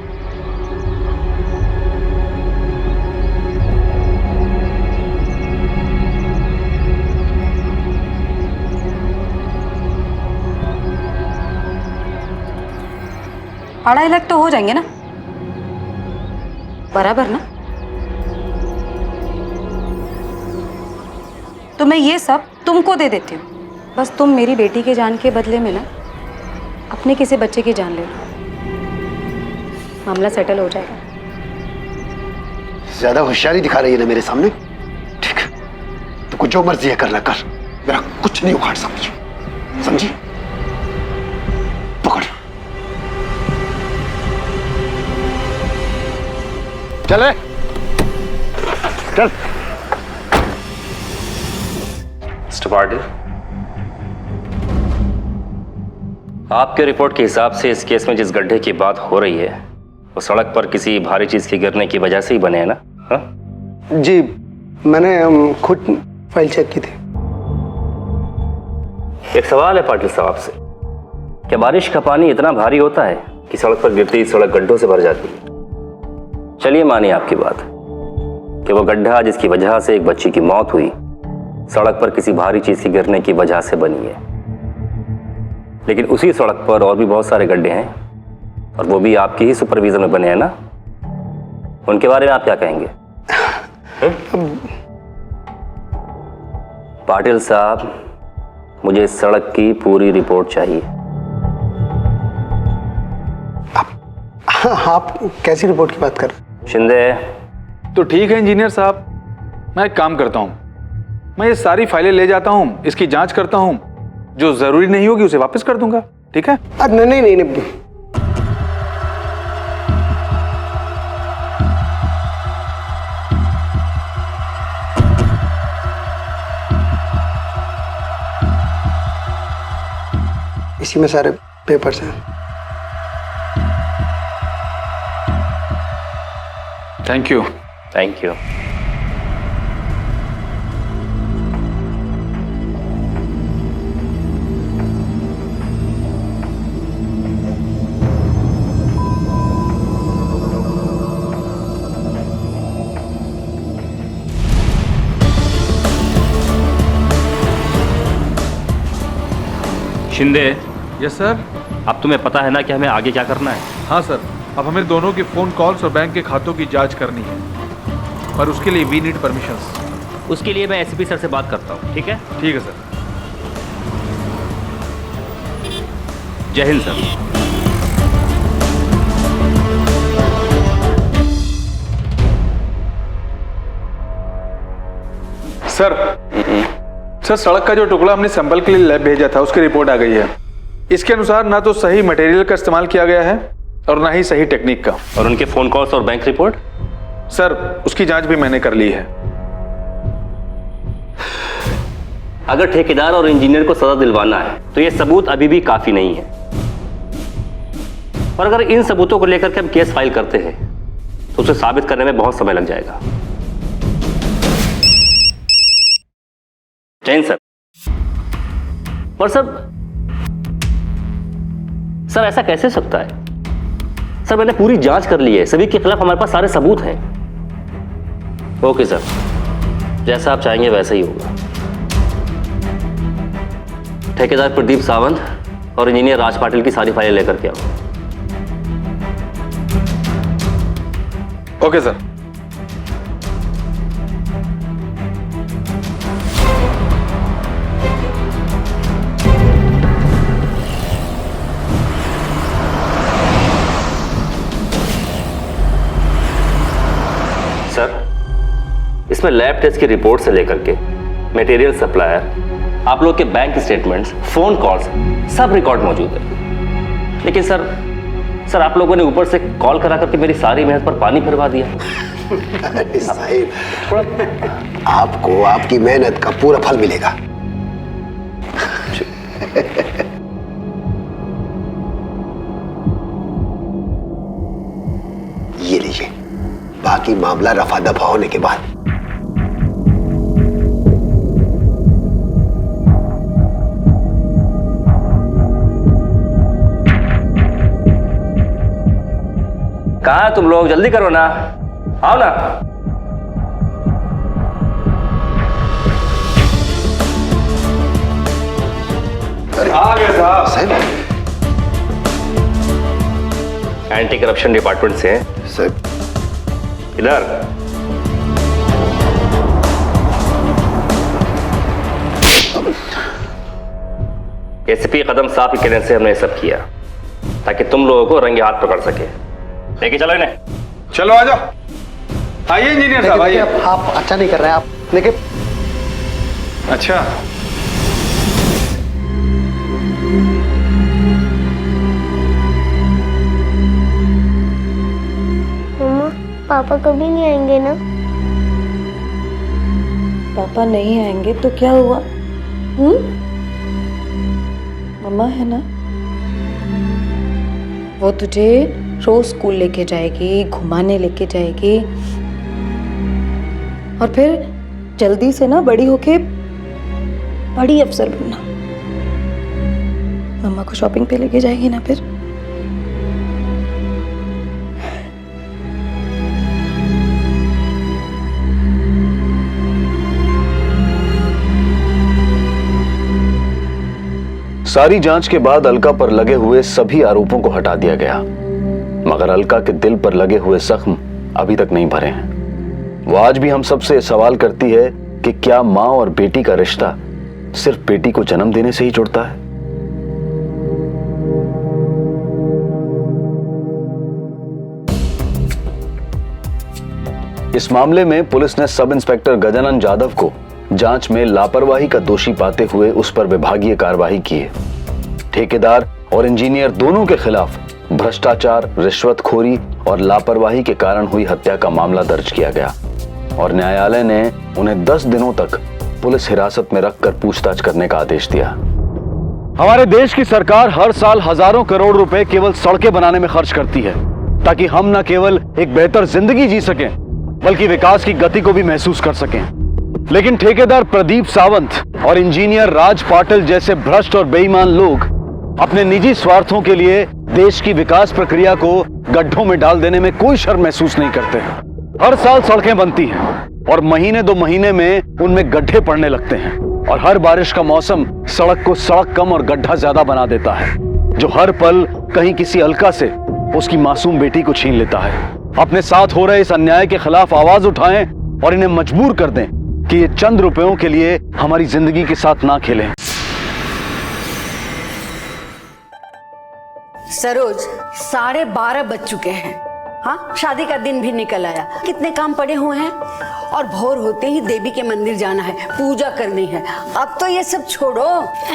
$2.5 लाख तो हो जाएंगे ना? बराबर ना? तो मैं ये सब तुमको दे देती हूँ, बस तुम मेरी बेटी के जान के बदले में ना अपने किसी बच्चे की जान ले लो, मामला सेटल हो जाएगा। ज्यादा होशियारी दिखा रही है ना मेरे सामने। ठीक है, तुमको जो मर्जी है करना कर, मेरा कुछ नहीं उखाड़ सकती, समझी? पकड़। चल चल। मिस्टर पाटिल, आपके रिपोर्ट के हिसाब से इस केस में जिस गड्ढे की बात हो रही है वो सड़क पर किसी भारी चीज के गिरने की वजह से ही बने हैं ना? हा? जी, मैंने खुद फाइल चेक की थी। एक सवाल है पाटिल साहब से, क्या बारिश का पानी इतना भारी होता है कि सड़क पर गिरते ही सड़क गड्ढों से भर जाती है? चलिए मानिए आपकी बात कि वो गड्ढा जिसकी वजह से एक बच्ची की मौत हुई सड़क पर किसी भारी चीज के गिरने की वजह से बनी है, लेकिन उसी सड़क पर और भी बहुत सारे गड्ढे हैं और वो भी आपकी ही सुपरविजन में बने हैं ना? उनके बारे में आप क्या कहेंगे? पाटिल साहब, मुझे इस सड़क की पूरी रिपोर्ट चाहिए। आप कैसी रिपोर्ट की बात कर रहे हैं? शिंदे। तो ठीक है इंजीनियर साहब, मैं एक काम करता हूं, मैं ये सारी फाइलें ले जाता हूं, इसकी जांच करता हूं, जो जरूरी नहीं होगी उसे वापस कर दूंगा। ठीक है? नहीं नहीं नहीं, इसी में सारे पेपर्स हैं। Thank you. Thank you. Shinde. Yes sir. अब तुम्हें पता है ना कि हमें आगे क्या करना है? हाँ सर, अब हमें दोनों के फोन कॉल्स और बैंक के खातों की जांच करनी है, पर उसके लिए वी नीड परमिशंस। उसके लिए मैं एसपी सर से बात करता हूँ। ठीक है? ठीक है सर। जय हिंद सर। सर सड़क का जो टुकड़ा हमने सैंपल के लिए लैब भेजा था उसकी रिपोर्ट आ गई है। इसके अनुसार ना तो सही मटेरियल का इस्तेमाल किया गया है और ना ही सही टेक्निक का। और उनके फोन कॉल्स और बैंक रिपोर्ट? सर उसकी जांच भी मैंने कर ली है। अगर ठेकेदार और इंजीनियर को सजा दिलवाना है तो ये सबूत अभी भी काफी नहीं है, और अगर इन सबूतों को लेकर के हम केस फाइल करते हैं तो उसे साबित करने में बहुत समय लग जाएगा। जैन सर। पर सर ऐसा कैसे सकता है? सर मैंने पूरी जांच कर ली है, सभी के खिलाफ हमारे पास सारे सबूत हैं। ओके सर, जैसा आप चाहेंगे वैसा ही होगा। ठेकेदार प्रदीप सावंत और इंजीनियर राज पाटिल की सारी फाइलें लेकर के आओ। Okay sir. सर इसमें लैब टेस्ट की रिपोर्ट से लेकर के मटेरियल सप्लायर, आप लोग के बैंक स्टेटमेंट्स, फोन कॉल्स सब रिकॉर्ड मौजूद है। लेकिन सर आप लोगों ने ऊपर से कॉल करा करके मेरी सारी मेहनत पर पानी फिरवा दिया। अरे साहिब, आपको आपकी मेहनत का पूरा फल मिलेगा। ये लीजिए, बाकी मामला रफा दफा होने के बाद। कहाँ तुम लोग, जल्दी करो ना, आओ ना। आ गए साहब। एंटी करप्शन डिपार्टमेंट से हैं सर। इधर एसीपी कदम साहब के कहने से हमने ये सब किया ताकि तुम लोगों को रंगे हाथ पकड़ सके। लेके चलो इन्हें। चलो आ जाओ। आइए इंजीनियर साहब, आइए। आप अच्छा नहीं कर रहे हैं आप, लेकिन अच्छा मम्मा, पापा कभी नहीं आएंगे ना? पापा नहीं आएंगे तो क्या हुआ? मम्मा है ना, वो तुझे रोज स्कूल लेके जाएगी, घुमाने लेके जाएगी, और फिर जल्दी से ना बड़ी होके बड़ी अफसर बनना। मम्मा को शॉपिंग पे लेके जाएगी ना फिर। सारी जांच के बाद अलका पर लगे हुए सभी आरोपों को हटा दिया गया, मगर अलका के दिल पर लगे हुए जख्म अभी तक नहीं भरे हैं। वो आज भी हम सबसे सवाल करती है कि क्या मां और बेटी का रिश्ता सिर्फ बेटी को जन्म देने से ही जुड़ता है? इस मामले में पुलिस ने सब इंस्पेक्टर गजानन जाधव को जांच में लापरवाही का दोषी पाते हुए उस पर विभागीय कार्रवाई की है। ठेकेदार और इंजीनियर दोनों के खिलाफ भ्रष्टाचार, रिश्वतखोरी और लापरवाही के कारण हुई हत्या का मामला दर्ज किया गया और न्यायालय ने उन्हें 10 दिनों तक पुलिस हिरासत में रखकर पूछताछ करने का आदेश दिया। हमारे देश की सरकार हर साल हजारों करोड़ रुपए केवल सड़कें बनाने में खर्च करती है ताकि हम न केवल एक बेहतर जिंदगी जी सकें बल्कि विकास की गति को भी महसूस कर सकें। लेकिन ठेकेदार प्रदीप सावंत और इंजीनियर राज पाटिल जैसे भ्रष्ट और बेईमान लोग अपने निजी स्वार्थों के लिए देश की विकास प्रक्रिया को गड्ढों में डाल देने में कोई शर्म महसूस नहीं करते। हर साल सड़कें बनती हैं और महीने 2 महीने में उनमें गड्ढे पड़ने लगते हैं और हर बारिश का मौसम सड़क को सड़क कम और गड्ढा ज्यादा बना देता है, जो हर पल कहीं किसी अलका से उसकी मासूम बेटी को छीन लेता है। अपने साथ हो रहे इस अन्याय के खिलाफ आवाज उठाएं और इन्हें मजबूर कर दें कि ये चंद रुपयों के लिए हमारी जिंदगी के साथ ना खेलें। सरोज, 12:30 बज चुके हैं। हाँ, शादी का दिन भी निकल आया, कितने काम पड़े हुए हैं और भोर होते ही देवी के मंदिर जाना है, पूजा करनी है। अब तो ये सब छोड़ो।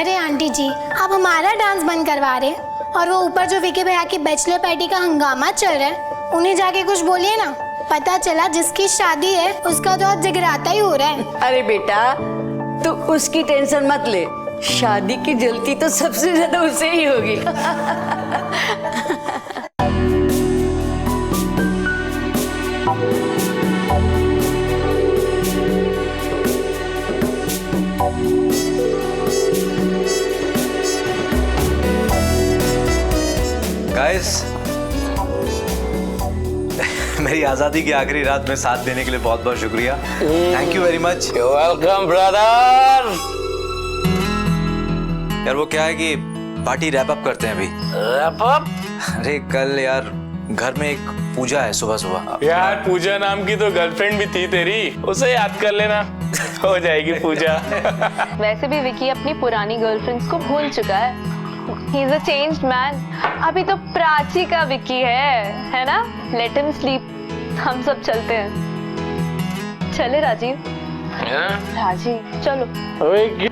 अरे आंटी जी, आप हमारा डांस बंद करवा रहे हैं और वो ऊपर जो विकी भैया की बैचलर पार्टी का हंगामा चल रहा है, उन्हें जाके कुछ बोलिए ना। पता चला जिसकी शादी है उसका तो आज जगराता ही हो रहा है। अरे बेटा, तू उसकी टेंशन मत ले, शादी की जल्दी तो सबसे ज्यादा उसे ही होगी। गाइस, मेरी आजादी की आखिरी रात में साथ देने के लिए बहुत बहुत शुक्रिया। Thank you very much. Welcome brother. यार वो क्या है कि पार्टी रैप अप करते हैं अभी। Wrap up? अरे कल यार घर में एक पूजा है सुबह सुबह। यार पूजा नाम की तो गर्लफ्रेंड भी थी तेरी, उसे याद कर लेना, हो जाएगी पूजा। वैसे भी विकी अपनी पुरानी गर्लफ्रेंड्स को भूल चुका है। He is a changed man. अभी तो प्राची का विकी है ना? Let him sleep. हम सब चलते हैं। चले राजीव? राजीव चलो। विकी,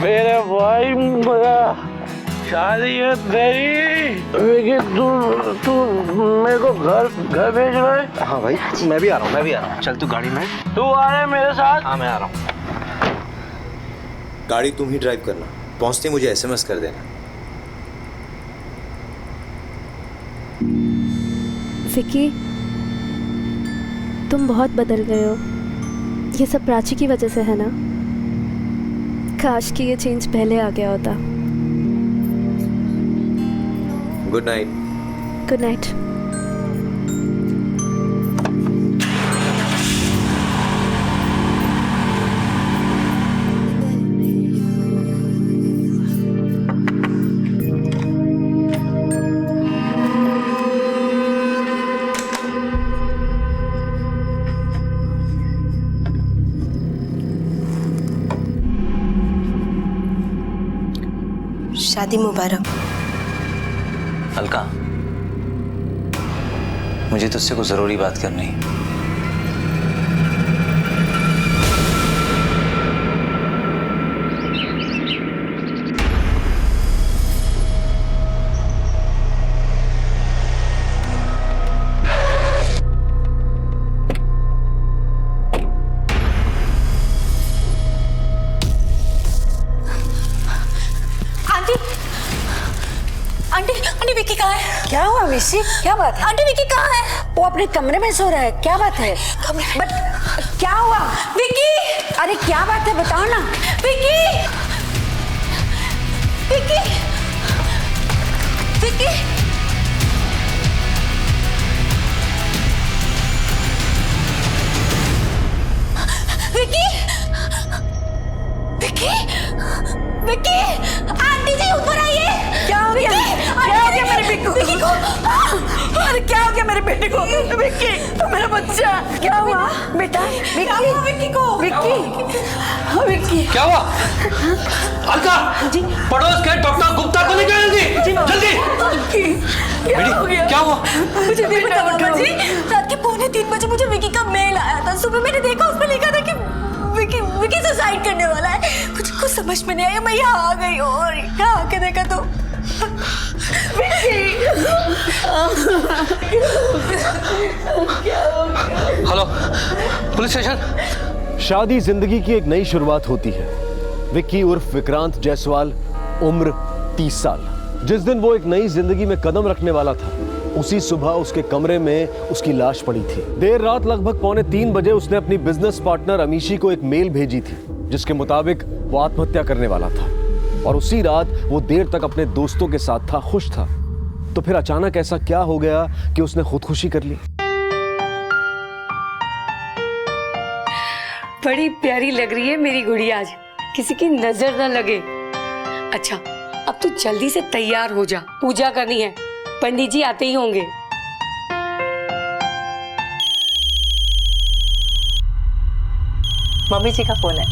मेरे भाई, मेरा शादी है तेरी। विकी, तू मेरे को घर भेज रहा है? हाँ भाई, मैं भी आ रहा हूँ। चल तू गाड़ी में। तू आ रहा है मेरे साथ? हाँ मैं आ रहा हूँ। गाड़ी तुम ही ड्राइव करना, पहुंचते मुझे SMS कर देना। विकी, तुम बहुत बदल गए हो। ये सब प्राची की वजह से है ना? काश कि ये चेंज पहले आ गया होता। Good night. Good night. शादी मुबारक। अलका, मुझे तुझसे कुछ जरूरी बात करनी है। आंटी विकी कहाँ है? क्या हुआ मिसी? क्या बात है? आंटी विकी कहाँ है? वो अपने कमरे में सो रहा है। क्या बात है? बट क्या हुआ? विकी! अरे क्या बात है बताओ ना। विकी! विकी! विकी! विकी! विकी! विकी! आंटी जी ऊपर आइए। क्या हो गया? क्या हो गया मेरे विकी को? अरे क्या हो गया मेरे बेटे को? विकी, मेरा बच्चा। क्या हुआ बेटा? विकी को? विकी क्या हुआ? अलका, पड़ोस के डॉक्टर गुप्ता को लेकर जल्दी। क्या हो गया? क्या हुआ? मुझे नहीं पता बाबा जी। रात के 2:45 बजे मुझे विकी का मेल आया था। सुबह मैंने देखा, उसमें लिखा था कि विकी सुसाइड करने वाला है। कुछ समझ में नहीं आया। मैं यहाँ आ गई और यहाँ आके देखा तो हेलो, पुलिस स्टेशन। शादी जिंदगी की एक नई शुरुआत होती है। विक्की उर्फ विक्रांत जायसवाल, उम्र 30 साल। जिस दिन वो एक नई जिंदगी में कदम रखने वाला था, उसी सुबह उसके कमरे में उसकी लाश पड़ी थी। देर रात लगभग 2:45 बजे उसने अपनी बिजनेस पार्टनर अमीशी को एक मेल भेजी थी, जिसके मुताबिक वो आत्महत्या करने वाला था। और उसी रात वो देर तक अपने दोस्तों के साथ था, खुश था। तो फिर अचानक ऐसा क्या हो गया कि उसने खुदकुशी कर ली? बड़ी प्यारी लग रही है मेरी गुड़िया आज, किसी की नजर न लगे। अच्छा, अब तू जल्दी से तैयार हो जा, पूजा करनी है। पंडित जी आते ही होंगे। मम्मी जी का फोन है।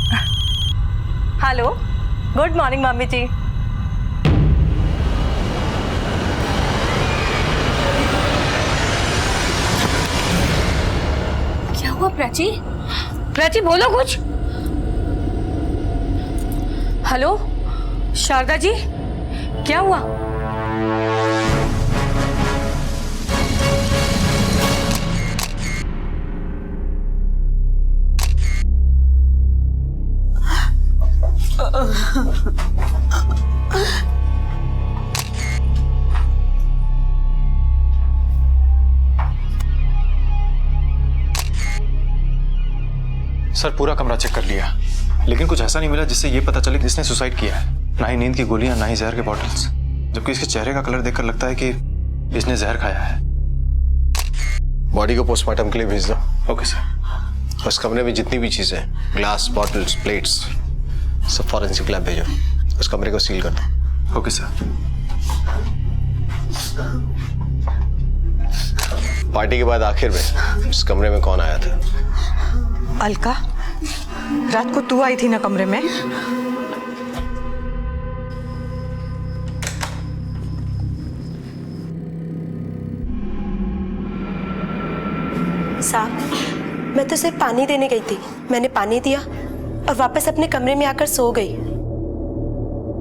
हेलो, गुड मॉर्निंग मम्मी जी। हुआ प्राची? प्राची बोलो कुछ। हेलो शारदा जी, क्या हुआ? सर पूरा कमरा चेक कर लिया, लेकिन कुछ ऐसा नहीं मिला जिससे ये पता चले कि इसने सुसाइड किया है। ना ही नींद की गोलियां, ना ही जहर के बॉटल्स, जबकि इसके चेहरे का कलर देखकर लगता है कि इसने जहर खाया है। बॉडी को पोस्टमार्टम के लिए भेज दो। Okay sir. उस कमरे में जितनी भी चीजें, ग्लास, बॉटल्स, प्लेट्स, सब फॉरेंसिक लैब भेजो। उस कमरे को सील कर दो। Okay sir. पार्टी के बाद आखिर में इस कमरे में कौन आया था? अलका, रात को तू आई थी ना कमरे में? साहब, मैं तो सिर्फ पानी देने गई थी। मैंने पानी दिया और वापस अपने कमरे में आकर सो गई।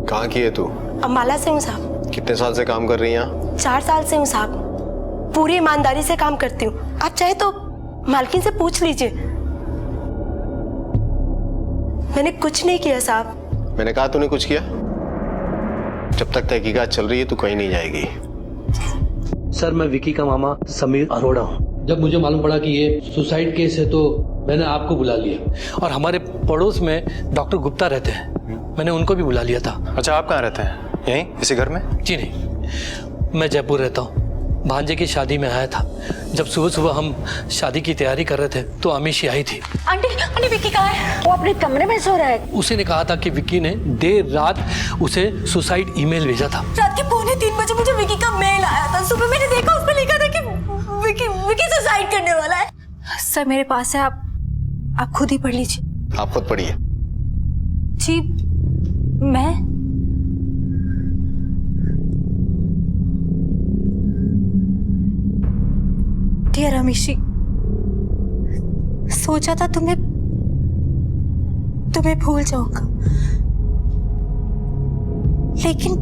कहाँ की है तू? अम्बाला से हूँ साहब। कितने साल से काम कर रही है यहाँ? 4 साल से हूँ साहब। पूरी ईमानदारी से काम करती हूँ। आप चाहे तो मालकिन से पूछ लीजिए। मैंने कुछ नहीं किया साहब। मैंने कहा तूने कुछ किया? जब तक तहकीकात चल रही है तू कहीं नहीं जाएगी। सर, मैं विकी का मामा समीर अरोड़ा हूँ। जब मुझे मालूम पड़ा कि ये सुसाइड केस है तो मैंने आपको बुला लिया। और हमारे पड़ोस में डॉक्टर गुप्ता रहते हैं, मैंने उनको भी बुला लिया था। अच्छा, आप कहाँ रहते हैं? यहीं इसी घर में? जी नहीं, मैं जयपुर रहता हूँ। भांजे की शादी में आया था। जब सुबह सुबह हम शादी की तैयारी कर रहे थे तो अमीशी आई थी। आंटी विक्की कहाँ है? वो अपने कमरे में सो रहा है। उसी ने कहा था कि विक्की ने देर रात उसे सुसाइड ईमेल भेजा था। रात के 2:45 बजे मुझे विक्की का मेल आया था। सुबह मैंने देखा, उसमें लिखा था कि विक्की सुसाइड करने वाला है। सर मेरे पास है, आप खुद ही पढ़ लीजिए। आप खुद पढ़िए। जी मैं डियर अमीशी, सोचा था तुम्हें भूल जाऊंगा, लेकिन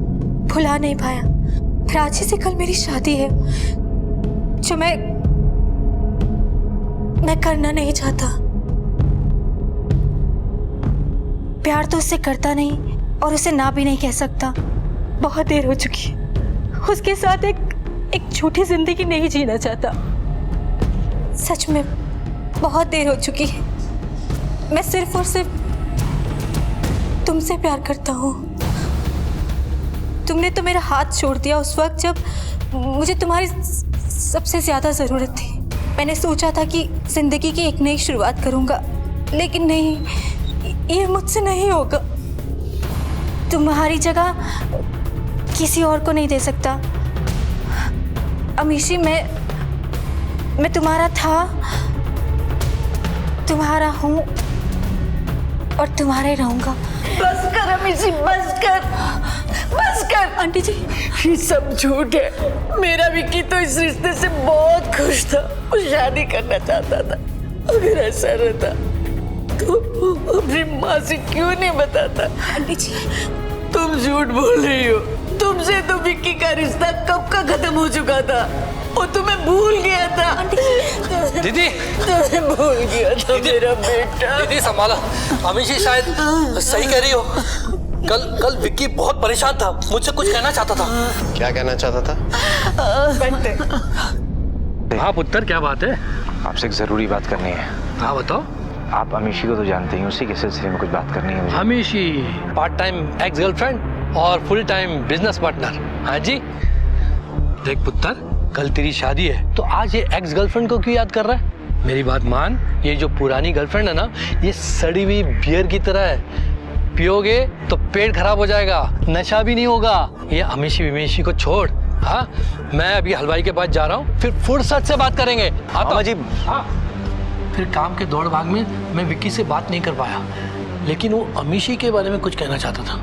भुला नहीं पाया। प्राची से कल मेरी शादी है, जो मैं करना नहीं चाहता। प्यार तो उससे करता नहीं और उसे ना भी नहीं कह सकता। बहुत देर हो चुकी है। उसके साथ एक झूठी जिंदगी नहीं जीना चाहता। सच में बहुत देर हो चुकी है। मैं सिर्फ और सिर्फ तुमसे प्यार करता हूँ। तुमने तो मेरा हाथ छोड़ दिया उस वक्त जब मुझे तुम्हारी सबसे ज्यादा जरूरत थी। मैंने सोचा था कि जिंदगी की एक नई शुरुआत करूंगा, लेकिन नहीं, ये मुझसे नहीं होगा। तुम्हारी जगह किसी और को नहीं दे सकता। अमीशी, मैं तुम्हारा था, तुम्हारा हूँ और तुम्हारा ही रहूंगा। बस कर अमीशी, बस कर। आंटी जी, ये सब झूठ है। मेरा विक्की तो इस रिश्ते से बहुत खुश था। वो शादी करना चाहता था। अगर ऐसा रहता तो अपनी माँ से क्यों नहीं बताता? आंटी जी, तुम झूठ बोल रही हो। तुमसे तो विक्की का रिश्ता कब का खत्म हो चुका था। वो तुम्हें भूल गया था। दीदी, तुम्हें भूल गया था मेरा बेटा। दीदी संभाला। अमीशी शायद सही कह रही हो। कल विक्की बहुत परेशान था, मुझसे कुछ कहना चाहता था। क्या कहना चाहता था? हाँ पुत्र, क्या बात है? आपसे एक जरूरी बात करनी है। हाँ बताओ। आप अमीशी को तो जानते ही, उसी के सिलसिले में कुछ बात करनी है मुझे। Amishi part time ex girlfriend और फुल टाइम बिजनेस पार्टनर। हाँ जी। देख पुत्र, कल तेरी शादी है तो आज ये एक्स गर्लफ्रेंड को क्यों याद कर रहा है? मेरी बात मान, ये जो पुरानी गर्लफ्रेंड है ना, ये सड़ी हुई बियर की तरह है। पियोगे तो पेट खराब हो जाएगा, नशा भी नहीं होगा। ये अमीशी विमीशी को छोड़। हाँ, मैं अभी हलवाई के पास जा रहा हूँ, फिर फुर्सत से बात करेंगे। आता जी। हाँ, फिर काम के दौड़ भाग में मैं विक्की से बात नहीं कर पाया, लेकिन वो अमीशी के बारे में कुछ कहना चाहता था।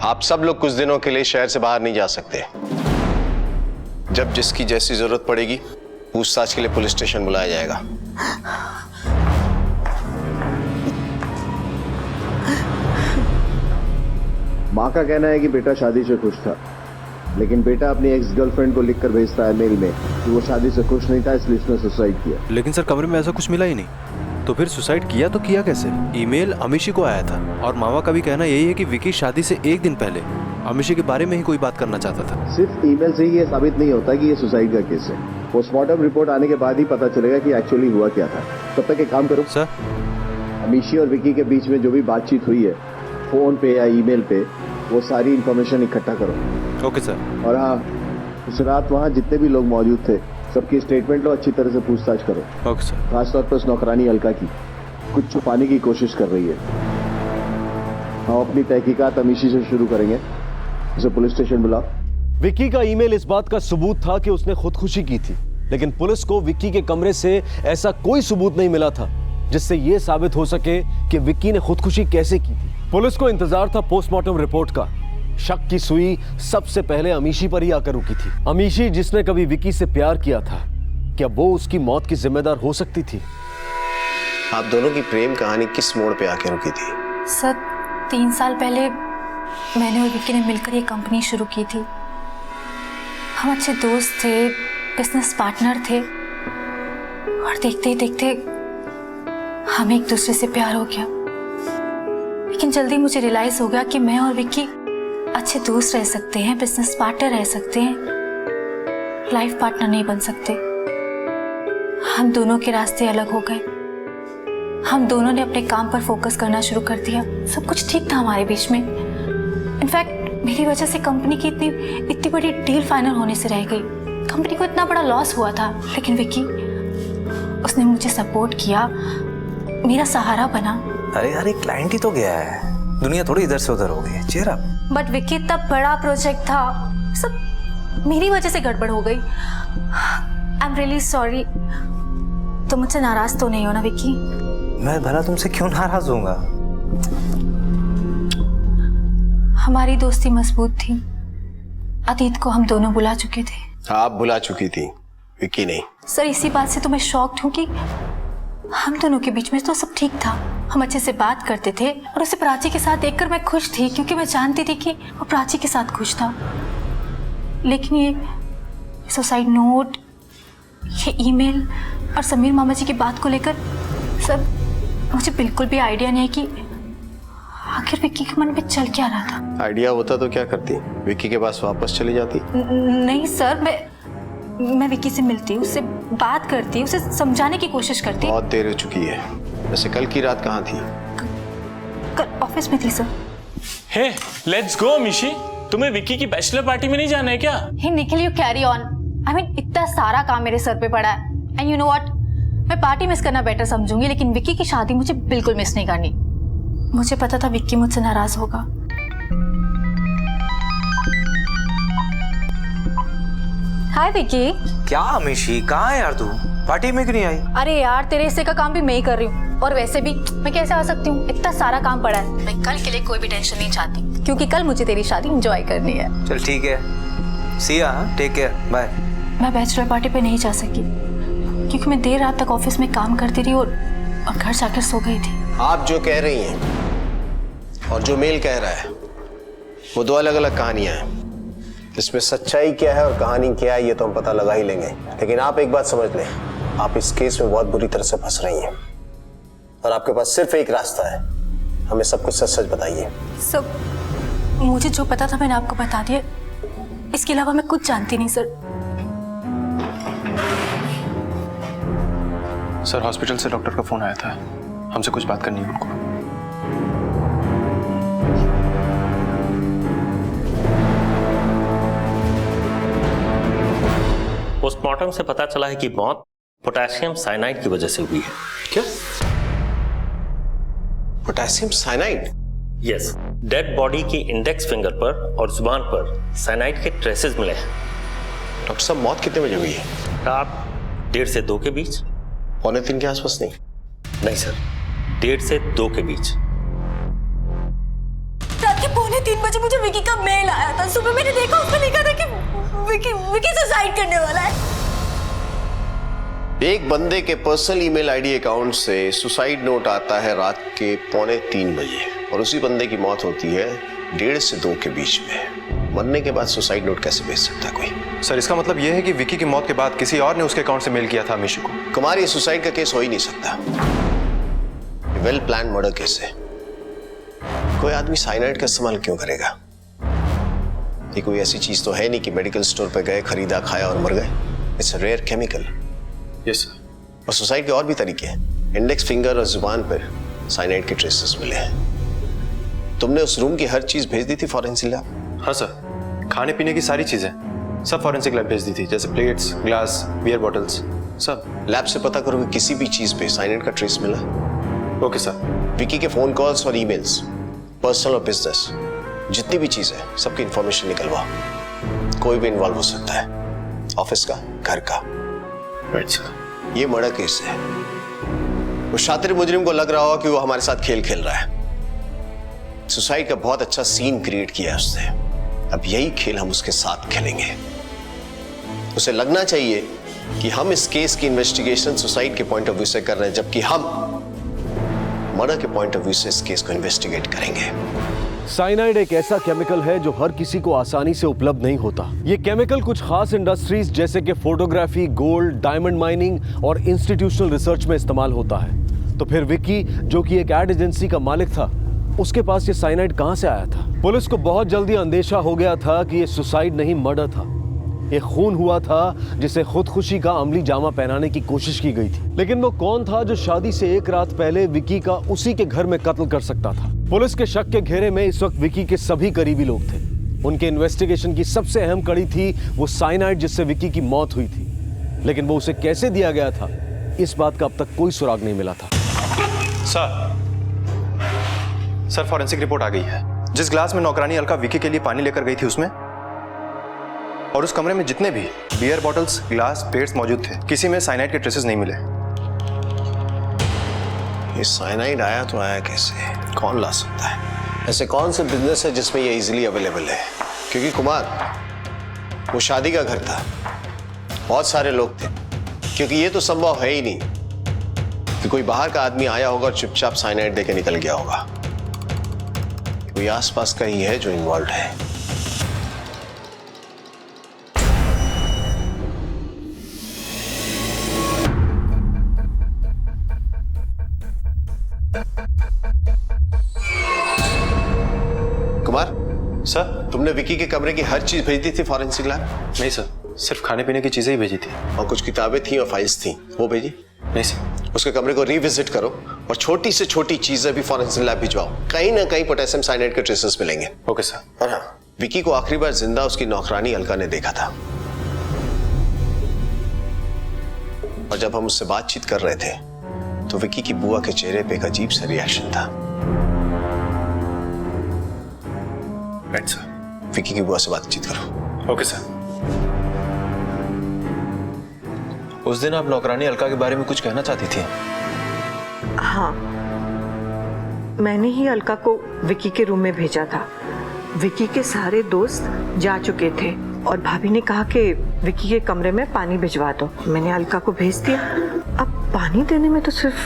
आप सब लोग कुछ दिनों के लिए शहर से बाहर नहीं जा सकते। जब जिसकी जैसी जरूरत पड़ेगी पूछताछ के लिए पुलिस स्टेशन बुलाया जाएगा। माँ का कहना है कि बेटा शादी से खुश था, लेकिन बेटा अपनी एक्स गर्लफ्रेंड को लिखकर भेजता है मेल में कि वो शादी से खुश नहीं था, इसलिए उसने सुसाइड किया। लेकिन सर कमरे में ऐसा कुछ मिला ही नहीं, तो फिर सुसाइड किया तो किया कैसे? ईमेल अमीशी को आया था और मामा का भी कहना यही है कि विकी शादी से एक दिन पहले अमीशी के बारे में ही कोई बात करना चाहता था। सिर्फ ईमेल से ही ये साबित नहीं होता कि ये सुसाइड का केस है। पोस्टमार्टम रिपोर्ट आने के बाद ही पता चलेगा कि एक्चुअली हुआ क्या था। तब तक एक काम करो सर, अमीशी और विकी के बीच में जो भी बातचीत हुई है फोन पे या ईमेल पे, वो सारी इंफॉर्मेशन इकट्ठा करो। Okay sir. और हाँ, उस रात वहाँ जितने भी लोग मौजूद थे सबकी स्टेटमेंट लो, अच्छी तरह से पूछताछ करो। Okay sir. खासतौर पर उस नौकरानी अलका की, कुछ छुपाने की कोशिश कर रही है। हम अपनी तहकीकात अमीशी से शुरू करेंगे, उसे पुलिस स्टेशन बुलाओ। विक्की का ईमेल इस बात का सबूत था कि उसने खुदकुशी की थी, लेकिन पुलिस को विक्की के कमरे से ऐसा कोई सबूत नहीं मिला था जिससे यह साबित हो सके कि विक्की ने खुदकुशी कैसे की थी। पुलिस को इंतजार था पोस्टमार्टम रिपोर्ट का। शक की सुई सबसे पहले अमीशी पर ही आकर रुकी थी। अमीशी जिसने कभी विक्की से प्यार किया था, क्या वो उसकी मौत की जिम्मेदार हो सकती थी? आप दोनों की प्रेम कहानी किस मोड़ पे आके रुकी थी? सर 3 साल पहले मैंने और विक्की ने मिलकर ये कंपनी शुरू की थी। हम अच्छे दोस्त थे, बिजनेस पार्टनर थे, और देखते ही देखते हमें एक दूसरे से प्यार हो गया। लेकिन जल्दी मुझे रियलाइज हो गया कि मैं और विक्की अच्छे दोस्त रह सकते हैं, बिजनेस पार्टनर रह सकते हैं, लाइफ पार्टनर नहीं बन सकते। हम दोनों के रास्ते अलग हो गए। हम दोनों ने अपने काम पर फोकस करना शुरू कर दिया। सब कुछ ठीक था हमारे बीच में। इनफैक्ट मेरी वजह से कंपनी की इतनी बड़ी डील फाइनल होने से रह गई। कंपनी को इतना बड़ा लॉस हुआ था, लेकिन विक्की, उसने मुझे सपोर्ट किया, मेरा सहारा बना। अरे यार, एक क्लाइंट ही तो गया है, दुनिया थोड़ी इधर से उधर हो गई। Cheer up. बट विक्की इतना बड़ा प्रोजेक्ट था, सब मेरी वजह से गड़बड़ हो गई। I am really sorry. तुम मुझसे नाराज तो नहीं हो ना विक्की? मैं भला तुमसे क्यों नाराज होऊंगा? हमारी दोस्ती मजबूत थी। अतीत को हम दोनों भुला चुके थे। आप भुला चुकी थी, विक्की नहीं। सर इसी बात से तो मैं शॉक्ड हूँ कि हम दोनों के बीच में तो सब ठीक था। हम अच्छे से बात करते थे और उसे प्राची के साथ देखकर मैं खुश थी, क्योंकि मैं जानती थी कि वो प्राची के साथ खुश था। लेकिन ये सुसाइड नोट, ये ईमेल और समीर मामा जी की बात को लेकर सर मुझे बिल्कुल भी आइडिया नहीं है कि आखिर विक्की के मन में चल क्या रहा था। आइडिया होता तो क्या करती? विक्की के पास वापस चली जाती? नहीं सर, मैं विक्की से मिलती, उससे बात करती, उसे समझाने की कोशिश करती। बहुत देर हो चुकी है। वैसे कल की रात कहाँ थी? कल ऑफिस में थी sir. Hey, let's go Amishi. तुम्हें विक्की की बैचलर पार्टी में नहीं जाना है क्या? Hey Nikhil, you carry on. I mean इतना सारा काम मेरे सर पे पड़ा है। एंड यू नो व्हाट, मैं पार्टी मिस करना बेटर समझूंगी, लेकिन विक्की की शादी मुझे बिल्कुल मिस नहीं करनी। मुझे पता था विक्की मुझसे नाराज होगा। हाय विक्की। क्या अमीशी, कहाँ है यार तू? पार्टी में क्यों नहीं आई? अरे यार, तेरे हिस्से का काम भी मैं ही कर रही हूँ, और वैसे भी मैं कैसे आ सकती हूँ? इतना सारा काम पड़ा है। मैं कल के लिए कोई भी टेंशन नहीं चाहती, क्योंकि कल मुझे तेरी शादी एंजॉय करनी है। चल ठीक है, सी या, टेक केयर, बाय। मैं बैचलर पार्टी पे नहीं जा सकी, क्योंकि मैं देर रात तक ऑफिस में काम करती रही और घर जाकर सो गई थी। आप जो कह रही हैं और जो मेल कह रहा है, वो दो अलग अलग कहानियां हैं। इसमें सच्चाई क्या है और कहानी क्या है, ये तो हम पता लगा ही लेंगे। लेकिन आप एक बात समझ लें, आप इस केस में बहुत बुरी तरह से फंस रही हैं, और आपके पास सिर्फ एक रास्ता है। हमें सब कुछ सच सच बताइए। सब मुझे जो पता था मैंने आपको बता दिया। इसके अलावा मैं कुछ जानती नहीं सर। सर, हॉस्पिटल से डॉक्टर का फोन आया था, हमसे कुछ बात करनी है उनको। पोस्टमार्टम से पता चला है कि मौत पोटेशियम साइनाइड की वजह से हुई है। क्या? Potassium cyanide? Yes. Dead body की इंडेक्स फिंगर पर और जुबान पर साइनाइड के ट्रेसेस मिले हैं। डॉक्टर साहब, मौत कितने बजे हुई है? रात 1:30 से 2 के बीच। 2:45 के आसपास? नहीं सर, 1:30 से 2 के बीच। रात के 2:45 बजे मुझे विकी का मेल आया था। सुबह मैंने देखा, उसमें लिखा था कि विकी सुसाइड करने वाला है। एक बंदे के पर्सनल ईमेल आईडी अकाउंट से सुसाइड नोट आता है रात के 2:45 बजे और उसी बंदे की मौत होती है 1:30 से 2 के बीच में। मरने के बाद सुसाइड नोट कैसे भेज सकता है कोई? सर इसका मतलब यह है कि विकी की मौत के बाद किसी और ने उसके अकाउंट से मेल किया था अमीशी को। कुमार, ये सुसाइड का केस हो ही नहीं सकता। वेल प्लान मर्डर केस है। कोई आदमी साइनाइड का इस्तेमाल क्यों करेगा? ये कोई ऐसी चीज तो है नहीं कि मेडिकल स्टोर पे गए, खरीदा, खाया और मर गए। It's a rare chemical. Yes sir. और सुसाइड के और भी तरीके हैं। इंडेक्स फिंगर और जुबान पर साइनाइड के ट्रेसेस मिले हैं। तुमने उस रूम की हर चीज भेज दी थी फॉरेंसिक लैब? हाँ सर, खाने पीने की सारी चीजें सब फॉरेंसिक लैब भेज दी थी, जैसे प्लेट्स, ग्लास, बियर बॉटल्स सब। लैब से पता करो कि किसी भी चीज पे साइनाइड का ट्रेस मिला? Okay sir. विकी के फोन कॉल्स और ईमेल्स, पर्सनल और बिजनेस, जितनी भी चीज है सबकी इंफॉर्मेशन निकलवाओ। कोई भी इन्वॉल्व हो सकता है, ऑफिस का, घर का। Right sir. ये मर्डर केस है। उस शातिर मुजरिम को लग रहा हो कि वो हमारे साथ खेल खेल रहा है। सुसाइड का बहुत अच्छा सीन क्रिएट किया है उसने। अब यही खेल हम उसके साथ खेलेंगे। उसे लगना चाहिए कि हम इस केस की इन्वेस्टिगेशन सुसाइड के पॉइंट ऑफ व्यू से कर रहे हैं, जबकि हम मर्डर के पॉइंट ऑफ व्यू से इस केस को इन्वेस्टिगेट करेंगे। साइनाइड एक ऐसा केमिकल है जो हर किसी को आसानी से उपलब्ध नहीं होता। ये केमिकल कुछ खास इंडस्ट्रीज जैसे कि फोटोग्राफी, गोल्ड, डायमंड माइनिंग और इंस्टीट्यूशनल रिसर्च में इस्तेमाल होता है। तो फिर विक्की, जो कि एक एड एजेंसी का मालिक था, उसके पास ये साइनाइड कहां से आया था? पुलिस को बहुत जल्दी अंदेशा हो गया था कि ये सुसाइड नहीं, मर्डर था। ये खून हुआ था जिसे खुदकुशी का अमली जामा पहनाने की कोशिश की गई थी। लेकिन वो कौन था जो शादी से एक रात पहले विकी का उसी के घर में कत्ल कर सकता था? पुलिस के शक के घेरे में इस वक्त विकी के सभी करीबी लोग थे। उनके इन्वेस्टिगेशन की सबसे अहम कड़ी थी वो साइनाइड जिससे विकी की मौत हुई थी। लेकिन वो उसे कैसे दिया गया था, इस बात का अब तक कोई सुराग नहीं मिला था। सर फॉरेंसिक रिपोर्ट आ गई है। जिस ग्लास में नौकरानी अलका विकी के लिए पानी लेकर गई थी उसमें और उस कमरे में जितने भी बियर बॉटल्स, ग्लास, प्लेट्स मौजूद थे, किसी में साइनाइड के ट्रेसेस नहीं मिले। ये साइनाइड आया तो आया कैसे? कौन ला सकता है? ऐसे कौन से बिजनेस है जिसमें ये इजीली अवेलेबल है? क्योंकि कुमार, वो शादी का घर था, बहुत सारे लोग थे। क्योंकि ये तो संभव है ही नहीं कि कोई बाहर का आदमी आया होगा और चुपचाप साइनाइड देके निकल गया होगा। कोई आसपास का ही है जो इन्वॉल्व है। कुमार सर, तुमने विकी के कमरे की हर चीज भेज दी थी फॉरेंसिक लैब? नहीं सर, सिर्फ खाने पीने की चीजें ही भेजी थी। और कुछ किताबें थी और फाइल्स थी, वो भेजी? नहीं सर। उसके कमरे को रिविजिट करो और छोटी से छोटी चीजें भी फॉरेंसिक लैब भिजवाओ। कहीं ना कहीं पोटेशियम साइनाइड के ट्रेसेस मिलेंगे। Okay sir. और हाँ, विकी को आखिरी बार जिंदा उसकी नौकरानी अलका ने देखा था। और जब हम उससे बातचीत कर रहे थे तो विकी की बुआ के चेहरे पे एक अजीब सा रिएक्शन था। Right sir. विकी की बुआ से बातचीत करो। Okay sir. उस दिन आप नौकरानी अलका के बारे में कुछ कहना चाहती थी? हाँ, मैंने ही अलका को विकी के रूम में भेजा था। विकी के सारे दोस्त जा चुके थे और भाभी ने कहा कि विकी के कमरे में पानी भिजवा दो। मैंने अलका को भेज दिया। अब पानी देने में तो सिर्फ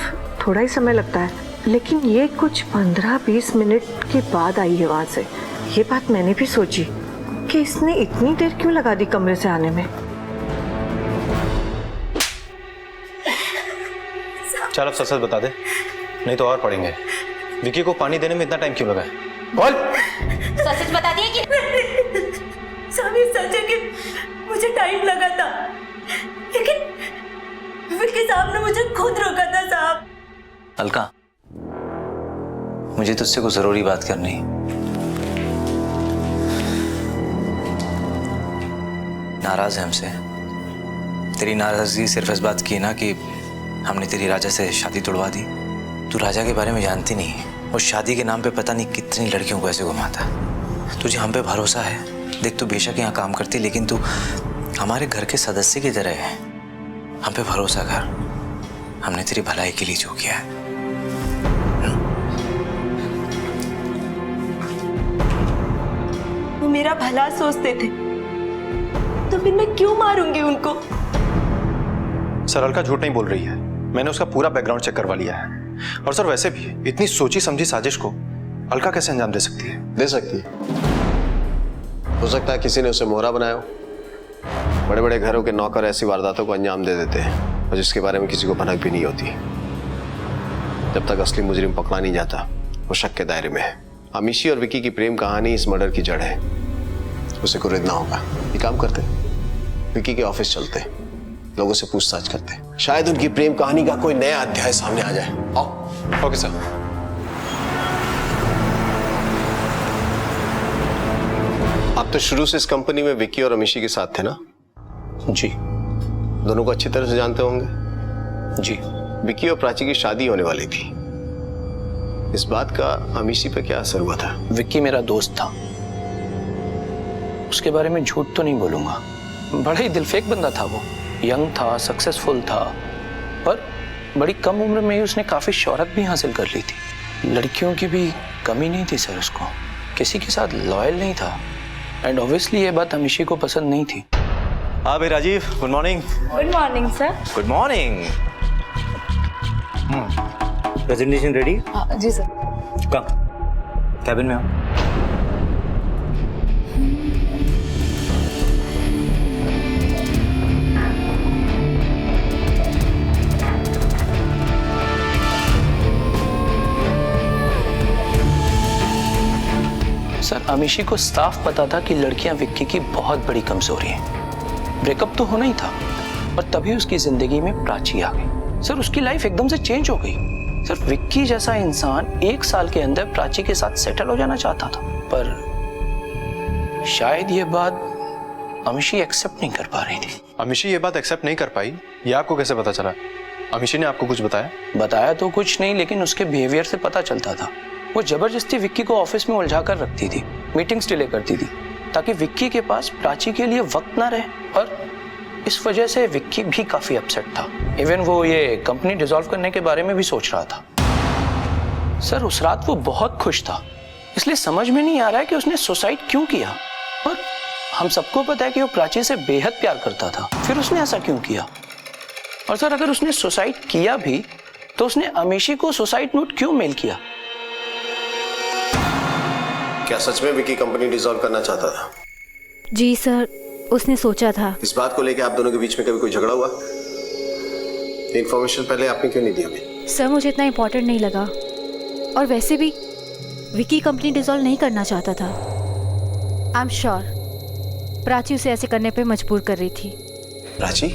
थोड़ा ही समय लगता है, लेकिन ये कुछ 15-20 मिनट के बाद आई है वहां से। ये बात मैंने भी सोची कि इसने इतनी देर क्यों लगा दी कमरे से आने में। चल अब सच बता दे, नहीं तो और पढ़ेंगे। विकी को पानी देने में इतना टाइम क्यों लगा है? बोल। सच बता दिए कि साहब, सच है कि मुझे टाइम लगा था, लेकिन विकी साहब ने मुझे खुद रोका था साहब। अलका, मुझे तुझसे कुछ जरूरी बात करनी। नाराज है हमसे? तेरी नाराजगी सिर्फ इस बात की ना कि हमने तेरी राजा से शादी तोड़वा दी। तू राजा के बारे में जानती नहीं, उस शादी के नाम पे पता नहीं कितनी लड़कियों को ऐसे घुमाता। तुझे हम पे भरोसा है। देख, तू बेशक यहाँ काम करती, लेकिन तू हमारे घर के सदस्य की तरह है। हम पे भरोसा कर, हमने तेरी भलाई के लिए जो किया है। वो मेरा भला सोचते थे, तो फिर मैं क्यों मारूंगी उनको? सर अलका झूठ नहीं बोल रही है, मैंने उसका पूरा बैकग्राउंड चेक करवा लिया है। और सर वैसे भी इतनी सोची समझी साजिश को अलका कैसे अंजाम दे सकती है? दे सकती है। हो सकता है किसी ने उसे मोहरा बनाया हो। बड़े बड़े घरों के नौकर ऐसी वारदातों को अंजाम दे देते हैं और जिसके बारे में किसी को भनक भी नहीं होती। जब तक असली मुजरिम पकड़ा नहीं जाता वो शक के दायरे में है। अमीशी और विकी की प्रेम कहानी इस मर्डर की जड़ है। उसे कुरेदना होगा। ये काम करते, विकी के ऑफिस चलते, लोगों से पूछताछ करते, शायद उनकी प्रेम कहानी का कोई नया अध्याय सामने आ जाए। आओ। Okay sir. आप तो शुरू से इस कंपनी में विकी और अमीशी के साथ थे ना? जी। दोनों को अच्छी तरह से जानते होंगे? जी। विकी और प्राची की शादी होने वाली थी। इस बात का अमीशी पे क्या असर हुआ था? विक्की मेरा दोस्त था, उसके बारे में झूठ तो नहीं बोलूंगा। बड़ा ही दिलफेक बंदा था वो। यंग था, सक्सेसफुल था, पर बड़ी कम उम्र में ही उसने काफी शोहरत भी हासिल कर ली थी। लड़कियों की भी कमी नहीं थी सर उसको, किसी के साथ लॉयल नहीं था। एंड ऑब्वियसली ये बात अमीशी को पसंद नहीं थी। हाँ भाई Rajiv, good morning. Good morning sir. Good morning. Presentation ready? जी सर। कम कैबिन में आओ। सर अमीशी को साफ पता था कि लड़कियां विक्की की बहुत बड़ी कमजोरी है। ब्रेकअप तो होना ही था, पर तभी उसकी जिंदगी में प्राची आ गई। सर उसकी लाइफ एकदम से चेंज हो गई। सर विक्की जैसा इंसान 1 साल के अंदर प्राची के साथ सेटल हो जाना चाहता था, पर शायद ये बात अमीशी एक्सेप्ट नहीं कर पा रही थी। अमीशी ये बात एक्सेप्ट नहीं कर पाई, ये आपको कैसे पता चला? अमीशी ने आपको कुछ बताया? बताया तो कुछ नहीं, लेकिन उसके बिहेवियर से पता चलता था। वो जबरदस्ती विक्की को ऑफिस में उलझा कर रखती थी, मीटिंग्स डिले करती थी, ताकि विक्की के पास प्राची के लिए वक्त ना रहे। और इस वजह से विक्की भी काफी अपसेट था। इवन वो ये कंपनी डिसॉल्व करने के बारे में भी सोच रहा था। सर उस रात वो बहुत खुश था, इसलिए समझ में नहीं आ रहा है कि उसने सुसाइड क्यों किया। और हम सबको पता है कि वो प्राची से बेहद प्यार करता था, फिर उसने ऐसा क्यों किया? और सर अगर उसने सुसाइड किया भी तो उसने अमीशी को सुसाइड नोट क्यों मेल किया? क्या सच में विकी कंपनी डिसॉल्व करना चाहता था? जी सर, उसने सोचा था। इस बात को लेकर आप दोनों के बीच में कभी कोई झगड़ा हुआ? इन्फॉर्मेशन पहले आपने क्यों नहीं दी हमें? सर मुझे इतना इम्पोर्टेंट नहीं लगा, और वैसे भी विकी कंपनी डिसॉल्व नहीं करना चाहता था। आई एम श्योर प्राची उसे ऐसे करने पे मजबूर कर रही थी। प्राची?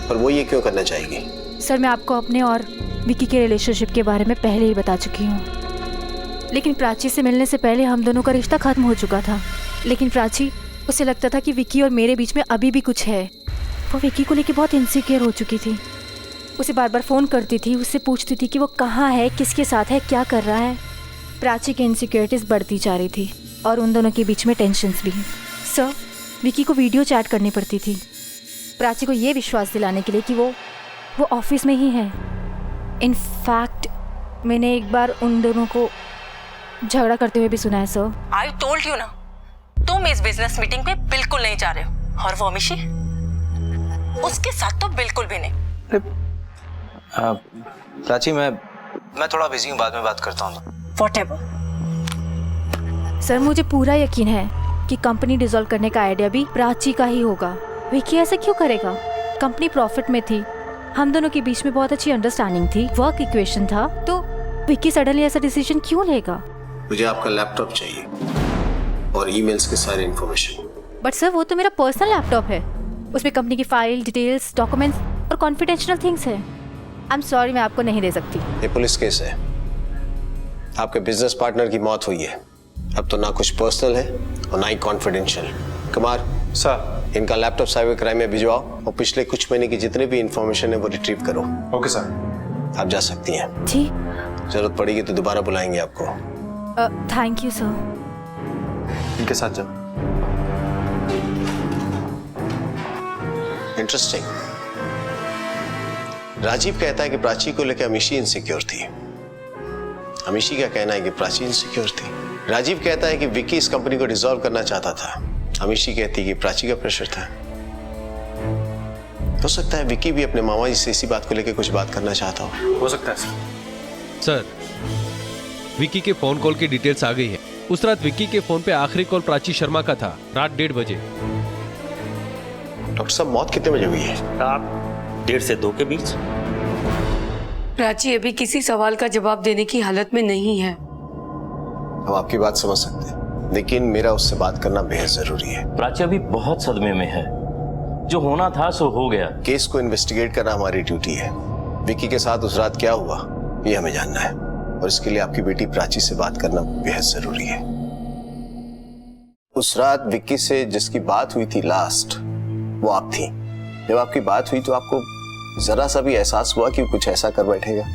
पर वो ये क्यों करना चाहेगी? सर मैं आपको अपने और विकी के रिलेशनशिप के बारे में पहले ही बता चुकी हूँ, लेकिन प्राची से मिलने से पहले हम दोनों का रिश्ता खत्म हो चुका था। लेकिन प्राची, उसे लगता था कि विकी और मेरे बीच में अभी भी कुछ है। वो विकी को लेकर बहुत इनसिक्योर हो चुकी थी। उसे बार बार फ़ोन करती थी, उससे पूछती थी कि वो कहाँ है, किसके साथ है, क्या कर रहा है। प्राची की इनसिक्योरिटीज़ बढ़ती जा रही थी और उन दोनों के बीच में टेंशन्स भी। सर विकी को वीडियो चैट करनी पड़ती थी प्राची को ये विश्वास दिलाने के लिए कि वो ऑफिस में ही है। इनफैक्ट मैंने एक बार उन दोनों को झगड़ा करते हुए भी सुना है। सर आई टोल्ड यू ना, तुम इस बिजनेस मीटिंग पे बिल्कुल नहीं जा रहे हो, और वो अमीशी उसके साथ तो बिल्कुल भी नहीं। प्राची मैं थोड़ा बिजी हूँ, बाद में बात करता हूँ। Whatever. सर मुझे पूरा यकीन है कि कंपनी डिसॉल्व करने का आइडिया भी प्राची का ही होगा। विकी ऐसा क्यों करेगा? कंपनी प्रॉफिट में थी, हम दोनों के बीच में बहुत अच्छी अंडरस्टैंडिंग थी, वर्क इक्वेशन था, तो विकी सडनली ऐसा डिसीजन क्यों लेगा? मुझे आपका लैपटॉप चाहिए और ईमेल्स के सारे इंफॉर्मेशन। बट सर वो तो मेरा पर्सनल लैपटॉप है, उसमें कंपनी की फाइल, डिटेल्स, डॉक्यूमेंट्स और कॉन्फिडेंशियल थिंग्स है। आई एम सॉरी, मैं आपको नहीं दे सकती। ये पुलिस केस है, आपके बिजनेस पार्टनर की मौत हुई है। अब तो ना कुछ पर्सनल है और ना ही कॉन्फिडेंशियल। कुमार सर, इनका लैपटॉप साइबर क्राइम में भिजवाओ और पिछले कुछ महीने की जितने भी इंफॉर्मेशन है वो रिट्रीव करो। Okay sir. आप जा सकती हैं। जी। जरूरत पड़ेगी तो दोबारा बुलाएंगे आपको। Thank you sir. इनके साथ जाओ। इंटरेस्टिंग। राजीव कहता है कि प्राची को लेकर अमीशी इनसिक्योर थी। अमीशी का कहना है कि प्राची इनसिक्योर थी। राजीव कहता है कि विकी इस कंपनी को डिसॉल्व करना चाहता था। अमीशी कहती है कि प्राची का प्रेशर था। हो सकता है विक्की भी अपने मामा जी से इसी बात को लेकर कुछ बात करना चाहता हो सकता है सर। विक्की के फोन कॉल की डिटेल्स आ गई है। उस रात विक्की के फोन पे आखिरी कॉल प्राची शर्मा का था, रात 1:30 बजे। डॉक्टर साहब, मौत कितने बजे हुई है? रात 1:30 से 2 के बीच। प्राची अभी किसी सवाल का जवाब देने की हालत में नहीं है। हम आपकी बात समझ सकते हैं, लेकिन मेरा उससे बात करना बेहद जरूरी है। प्राची अभी बहुत सदमे में है। जो होना था सो हो गया। केस को इन्वेस्टिगेट करना हमारी ड्यूटी है। विक्की के साथ उस रात क्या हुआ ये हमें जानना है, और इसके लिए आपकी बेटी प्राची से बात करना बेहद जरूरी है। उस रात विक्की से जिसकी बात हुई थी लास्ट, वो आप थी। जब आपकी बात हुई तो आपको जरा सा भी एहसास हुआ कि कुछ ऐसा कर बैठेगा?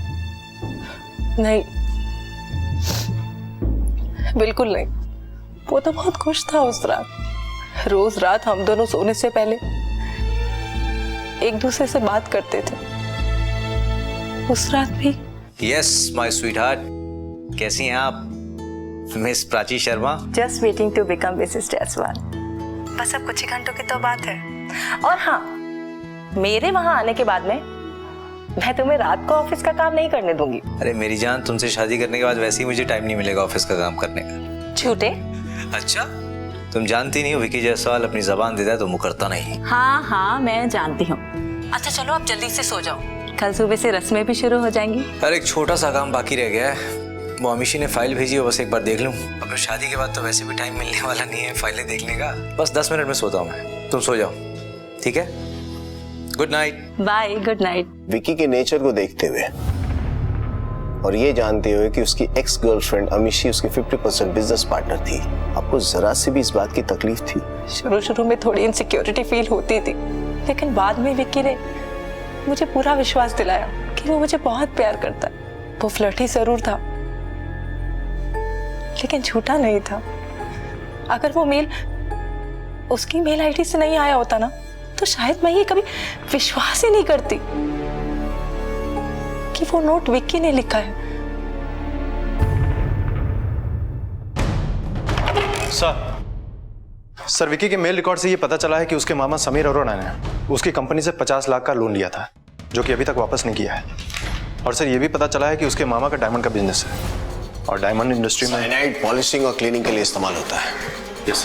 नहीं, बिल्कुल नहीं। वो तो बहुत खुश था उस रात। रोज रात हम दोनों सोने से पहले एक दूसरे से बात करते थे। उस रात भी। यस माय स्वीटहार्ट, कैसी हैं आप miss Prachi Sharma? Just waiting to become Mrs Jaiswal. बस अब कुछ ही घंटों की तो बात है। और हाँ, मेरे वहां आने के बाद में मैं तुम्हें रात को ऑफिस का काम नहीं करने दूंगी। अरे मेरी जान, तुमसे शादी करने के बाद वैसे ही मुझे टाइम नहीं मिलेगा ऑफिस का काम करने का। झूठे। अच्छा, तुम जानती नहीं हो विक्की जायसवाल अपनी जबान देता है तो मुकरता नहीं। हाँ हाँ, मैं जानती हूँ। अच्छा चलो, आप जल्दी से सो जाओ, कल सुबह से रस्में भी शुरू हो जाएंगी। अरे एक छोटा सा काम बाकी रह गया है, वो अमीशी ने फाइल भेजी है, बस एक बार देख लूं। अब शादी के बाद तो वैसे भी टाइम मिलने वाला नहीं है फाइलें देखने का। बस 10 मिनट में सोता हूँ मैं, तुम सो जाओ, ठीक है? Good night. Bye, good night. Vicky के नेचर को देखते हुए और ये जानते हुए कि उसकी एक्स गर्लफ्रेंड अमीशी उसकी 50% बिजनेस पार्टनर थी, आपको जरा सी भी इस बात की तकलीफ थी? शुरू में थोड़ी इनसिक्योरिटी फील होती थी, लेकिन बाद में विक्की ने मुझे पूरा विश्वास दिलाया कि वो मुझे बहुत प्यार करता है। वो फ्लर्टी जरूर था, लेकिन झूठा नहीं था। अगर वो मेल उसकी मेल आईडी से नहीं आया होता ना, तो शायद मैं ये कभी विश्वास ही नहीं करती कि वो नोट विक्की ने लिखा है। सर, विक्की के मेल रिकॉर्ड से ये पता चला है कि उसके मामा समीर अरोड़ा ने उसकी कंपनी से 50 लाख का लोन लिया था, जो कि अभी तक वापस नहीं किया है। और सर, ये भी पता चला है कि उसके मामा का डायमंड का बिजनेस है, और डायमंड इंडस्ट्री में साइनाइड पॉलिशिंग और क्लीनिंग के लिए इस्तेमाल होता है। यस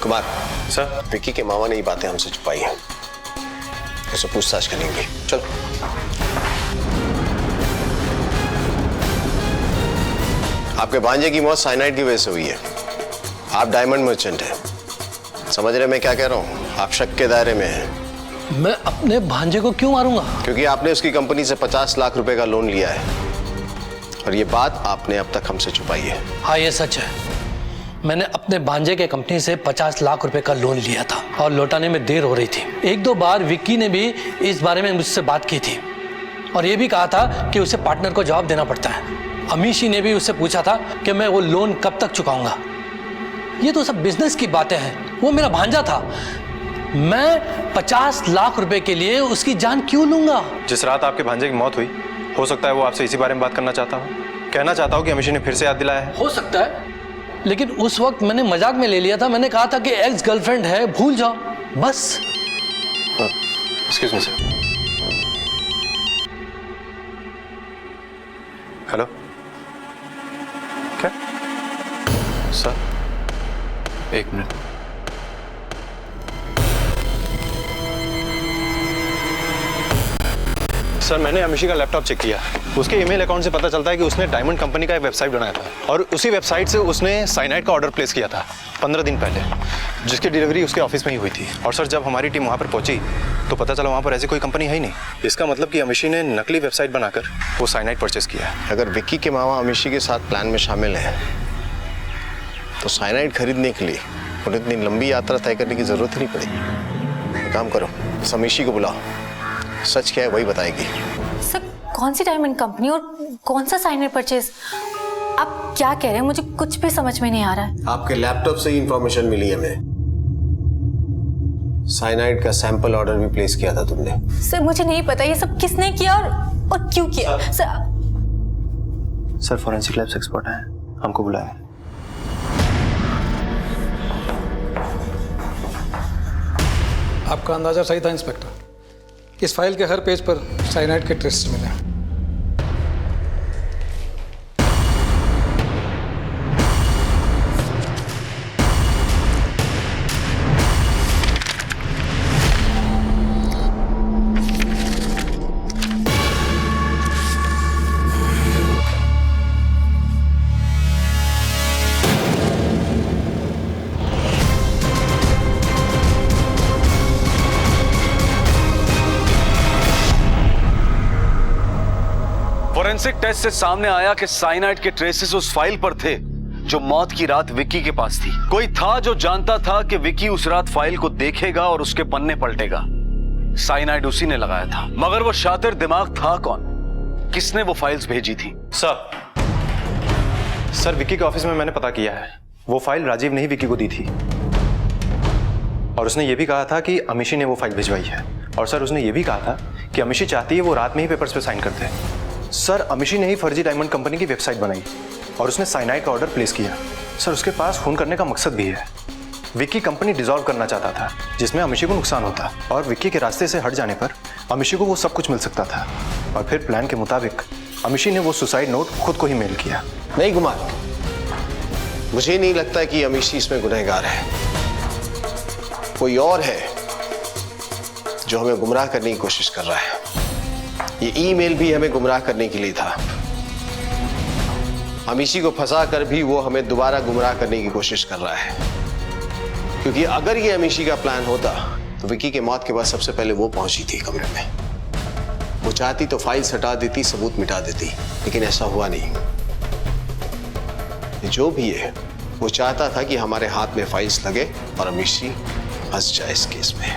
कुमार सर, विक्की के मामा ने ये बातें हमसे छुपाई हैं, उसे पूछताछ करेंगे। चलो। आपके भांजे की मौत साइनाइड की वजह से हुई है। आप डायमंड मर्चेंट हैं, समझ रहे मैं क्या कह रहा हूँ? आप शक के दायरे में हैं। मैं अपने भांजे को क्यों मारूंगा? क्योंकि आपने उसकी कंपनी से 50 लाख रुपए का लोन लिया है, और ये बात आपने अब तक हमसे छुपाई है। हाँ, ये सच है। मैंने अपने भांजे के कंपनी से 50 लाख रुपए का लोन लिया था, और लौटाने में देर हो रही थी। 1-2 बार विक्की ने भी इस बारे में मुझसे बात की थी, और ये भी कहा था कि उसे पार्टनर को जवाब देना पड़ता है। अमीशी ने भी उससे पूछा था कि मैं वो लोन कब तक चुकाऊंगा। ये तो सब बिजनेस की बातें हैं, वो मेरा भांजा था। मैं 50 लाख रुपए के लिए उसकी जान क्यों लूंगा? जिस रात आपके भांजे की मौत हुई, हो सकता है वो आपसे इसी बारे में बात करना चाहता हूँ। कहना चाहता हूँ कि अमीशी ने फिर से याद दिलाया है। हो सकता है, लेकिन उस वक्त मैंने मजाक में ले लिया था। मैंने कहा था कि एक्स गर्लफ्रेंड है, भूल जाओ बस। Excuse me sir. हेलो, क्या सर? एक मिनट। सर, मैंने अमीशी का लैपटॉप चेक किया। उसके ईमेल अकाउंट से पता चलता है कि उसने डायमंड कंपनी का एक वेबसाइट बनाया था, और उसी वेबसाइट से उसने साइनाइड का ऑर्डर प्लेस किया था 15 दिन पहले, जिसकी डिलीवरी उसके ऑफिस में ही हुई थी। और सर, जब हमारी टीम वहाँ पर पहुंची तो पता चला वहाँ पर ऐसी कोई कंपनी है ही नहीं। इसका मतलब कि अमीशी ने नकली वेबसाइट बनाकर वो साइनाइड परचेस किया है। अगर विक्की के मामा अमीशी के साथ प्लान में शामिल हैं, तो साइनाइड खरीदने के लिए उन्हें इतनी लंबी यात्रा तय करने की जरूरत ही नहीं पड़ेगी। एक काम करो, अमीशी को बुलाओ, सच क्या है वही बताएगी। सर, कौन सी डायमंड कंपनी और कौन सा साइनाइड परचेज? आप क्या कह रहे हैं? मुझे कुछ भी समझ में नहीं आ रहा है। आपके लैपटॉप से ही इंफॉर्मेशन मिली है हमें। साइनाइड का सैंपल ऑर्डर भी प्लेस किया था तुमने। सर, मुझे नहीं पता ये सब किसने किया और क्यों किया। सर, फॉरेंसिक लैब्स एक्सपर्ट हैं, हमको बुलाया। आपका अंदाजा सही था इंस्पेक्टर। इस फाइल के हर पेज पर साइनाइड के ट्रेस मिले हैं। फोरेंसिक टेस्ट से सामने आया कि साइनाइड के ट्रेसेस उस फाइल पर थे जो मौत की रात विक्की के पास थी। कोई था जो जानता था कि विक्की उस रात फाइल को देखेगा और उसके पन्ने पलटेगा। साइनाइड उसी ने लगाया था, मगर वो शातिर दिमाग था कौन? किसने वो फाइल्स भेजी थी? सर विक्की के ऑफिस में मैंने पता किया है, वो फाइल राजीव ने ही विक्की को दी थी और उसने ये भी कहा था कि अमीशी ने वो फाइल भिजवाई है। और सर उसने ये भी कहा था कि अमीशी चाहती है वो रात में ही पेपर्स पे साइन करते हैं। सर अमीशी ने ही फर्जी डायमंड कंपनी की वेबसाइट बनाई और उसने साइनाइड का ऑर्डर प्लेस किया। सर उसके पास खून करने का मकसद भी है। विक्की कंपनी डिसॉल्व करना चाहता था जिसमें अमीशी को नुकसान होता और विक्की के रास्ते से हट जाने पर अमीशी को वो सब कुछ मिल सकता था। और फिर प्लान के मुताबिक अमीशी ने वो सुसाइड नोट खुद को ही मेल किया। नहीं कुमार, मुझे नहीं लगता कि अमीशी इसमें गुनहगार है। कोई और है जो हमें गुमराह करने की कोशिश कर रहा है। ये ईमेल भी हमें गुमराह करने के लिए था। अमीशी को फंसा कर भी वो हमें दोबारा गुमराह करने की कोशिश कर रहा है, क्योंकि अगर ये अमीशी का प्लान होता तो विक्की के मौत के बाद सबसे पहले वो पहुंची थी कमरे में। वो चाहती तो फाइल्स हटा देती, सबूत मिटा देती, लेकिन ऐसा हुआ नहीं। जो भी है वो चाहता था कि हमारे हाथ में फाइल्स लगे और अमीशी फंस जाए इस केस में।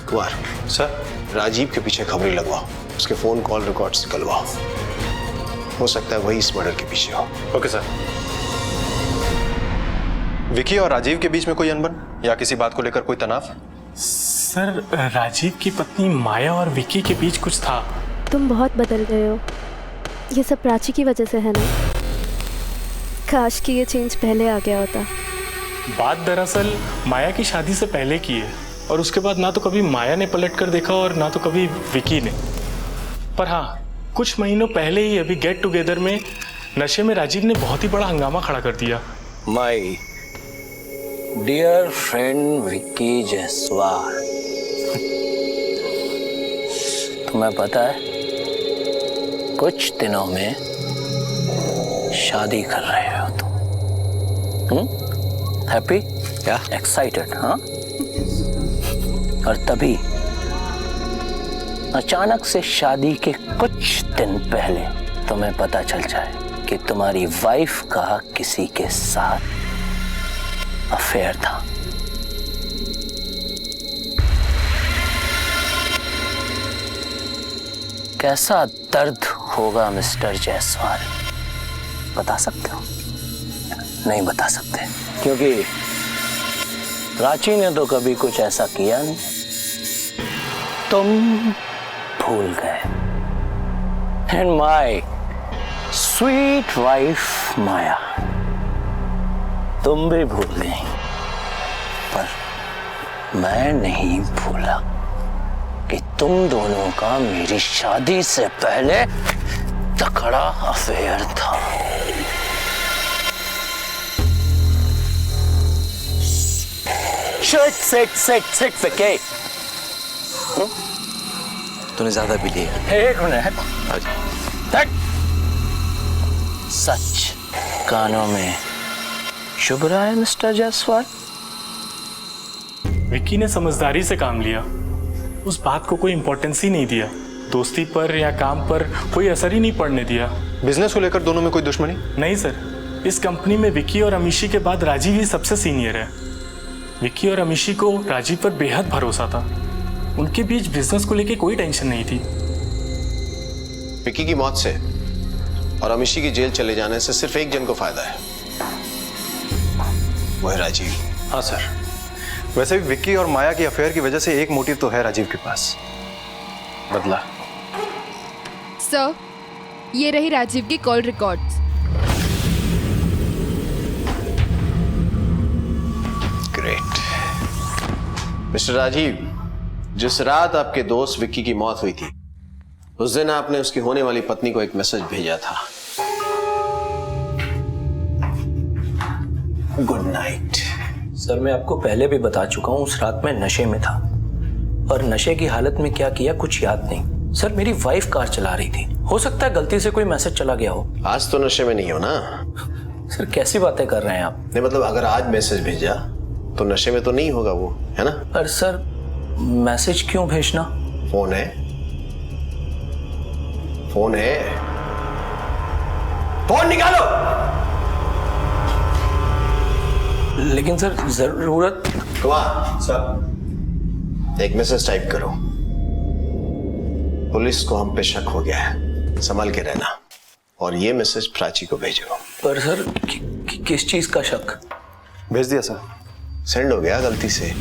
कुमार सर, राजीव के पीछे खबरें लगवाओ, उसके फोन कॉल रिकॉर्ड्स निकलवाओ। हो सकता है वही इस मर्डर के पीछे हो। Okay sir. विक्की और राजीव के बीच में कोई अनबन या किसी बात को लेकर कोई तनाव? सर राजीव की पत्नी माया और विक्की के बीच कुछ था। तुम बहुत बदल गए हो। ये सब प्राची की वजह से है ना? काश कि ये चेंज पहले आ गया होता। बात दरअसल माया की शादी से पहले की है और उसके बाद ना तो कभी माया ने पलट कर देखा और ना तो कभी विक्की ने। पर हाँ, कुछ महीनों पहले ही अभी गेट टुगेदर में नशे में राजीव ने बहुत ही बड़ा हंगामा खड़ा कर दिया। My dear friend Vicky Jaiswal, तुम्हें पता है कुछ दिनों में शादी कर रहे हो तुम? हैप्पी या एक्साइटेड? हाँ। और तभी अचानक से शादी के कुछ दिन पहले तुम्हें पता चल जाए कि तुम्हारी वाइफ का किसी के साथ अफेयर था। कैसा दर्द होगा मिस्टर जायसवाल, बता सकते हो? नहीं बता सकते, क्योंकि प्राची ने तो कभी कुछ ऐसा किया नहीं। तुम भूल गए। एंड माय स्वीट वाइफ माया, तुम भी भूल गई, पर मैं नहीं भूला कि तुम दोनों का मेरी शादी से पहले तकड़ा अफेयर था। सिट विक्की। तूने ज्यादा पी लिया। एक मिनट। सच कानों में चुभ रहा है मिस्टर जायसवाल। विक्की ने समझदारी से काम लिया, उस बात को कोई इंपॉर्टेंस ही नहीं दिया। दोस्ती पर या काम पर कोई असर ही नहीं पड़ने दिया। बिजनेस को लेकर दोनों में कोई दुश्मनी? नहीं सर, इस कंपनी में विक्की और अमीशी के बाद राजीव ही सबसे सीनियर है। विक्की और अमीशी को राजीव पर बेहद भरोसा था। उनके बीच बिजनेस को लेकर कोई टेंशन नहीं थी। विक्की की मौत से और अमीशी की जेल चले जाने से सिर्फ एक जन को फायदा है, वो है राजीव। हाँ सर, वैसे भी विक्की और माया की अफेयर की वजह से एक मोटिव तो है राजीव के पास, बदला। सर, ये रही राजीव की call records. Great. Mr Rajiv, जिस रात आपके दोस्त विक्की की मौत हुई थी, उस दिन आपने उसकी होने वाली पत्नी को एक मैसेज भेजा था, गुड नाइट। सर मैं आपको पहले भी बता चुका हूँ, उस रात में नशे में था और नशे की हालत में क्या किया कुछ याद नहीं। सर मेरी वाइफ कार चला रही थी, हो सकता है गलती से कोई मैसेज चला गया हो। आज तो नशे में नहीं हो ना? सर कैसी बातें कर रहे हैं आप? नहीं मतलब अगर आज मैसेज भेजा तो नशे में तो नहीं होगा वो, है ना? पर सर मैसेज क्यों भेजना? फोन है, फोन है, फोन निकालो। लेकिन सर जरूरत। सर एक मैसेज टाइप करो, पुलिस को हम पे शक हो गया है, संभल के रहना, और ये मैसेज प्राची को भेजो। पर सर किस चीज का शक? भेज दिया सर, सेंड हो गया गलती से,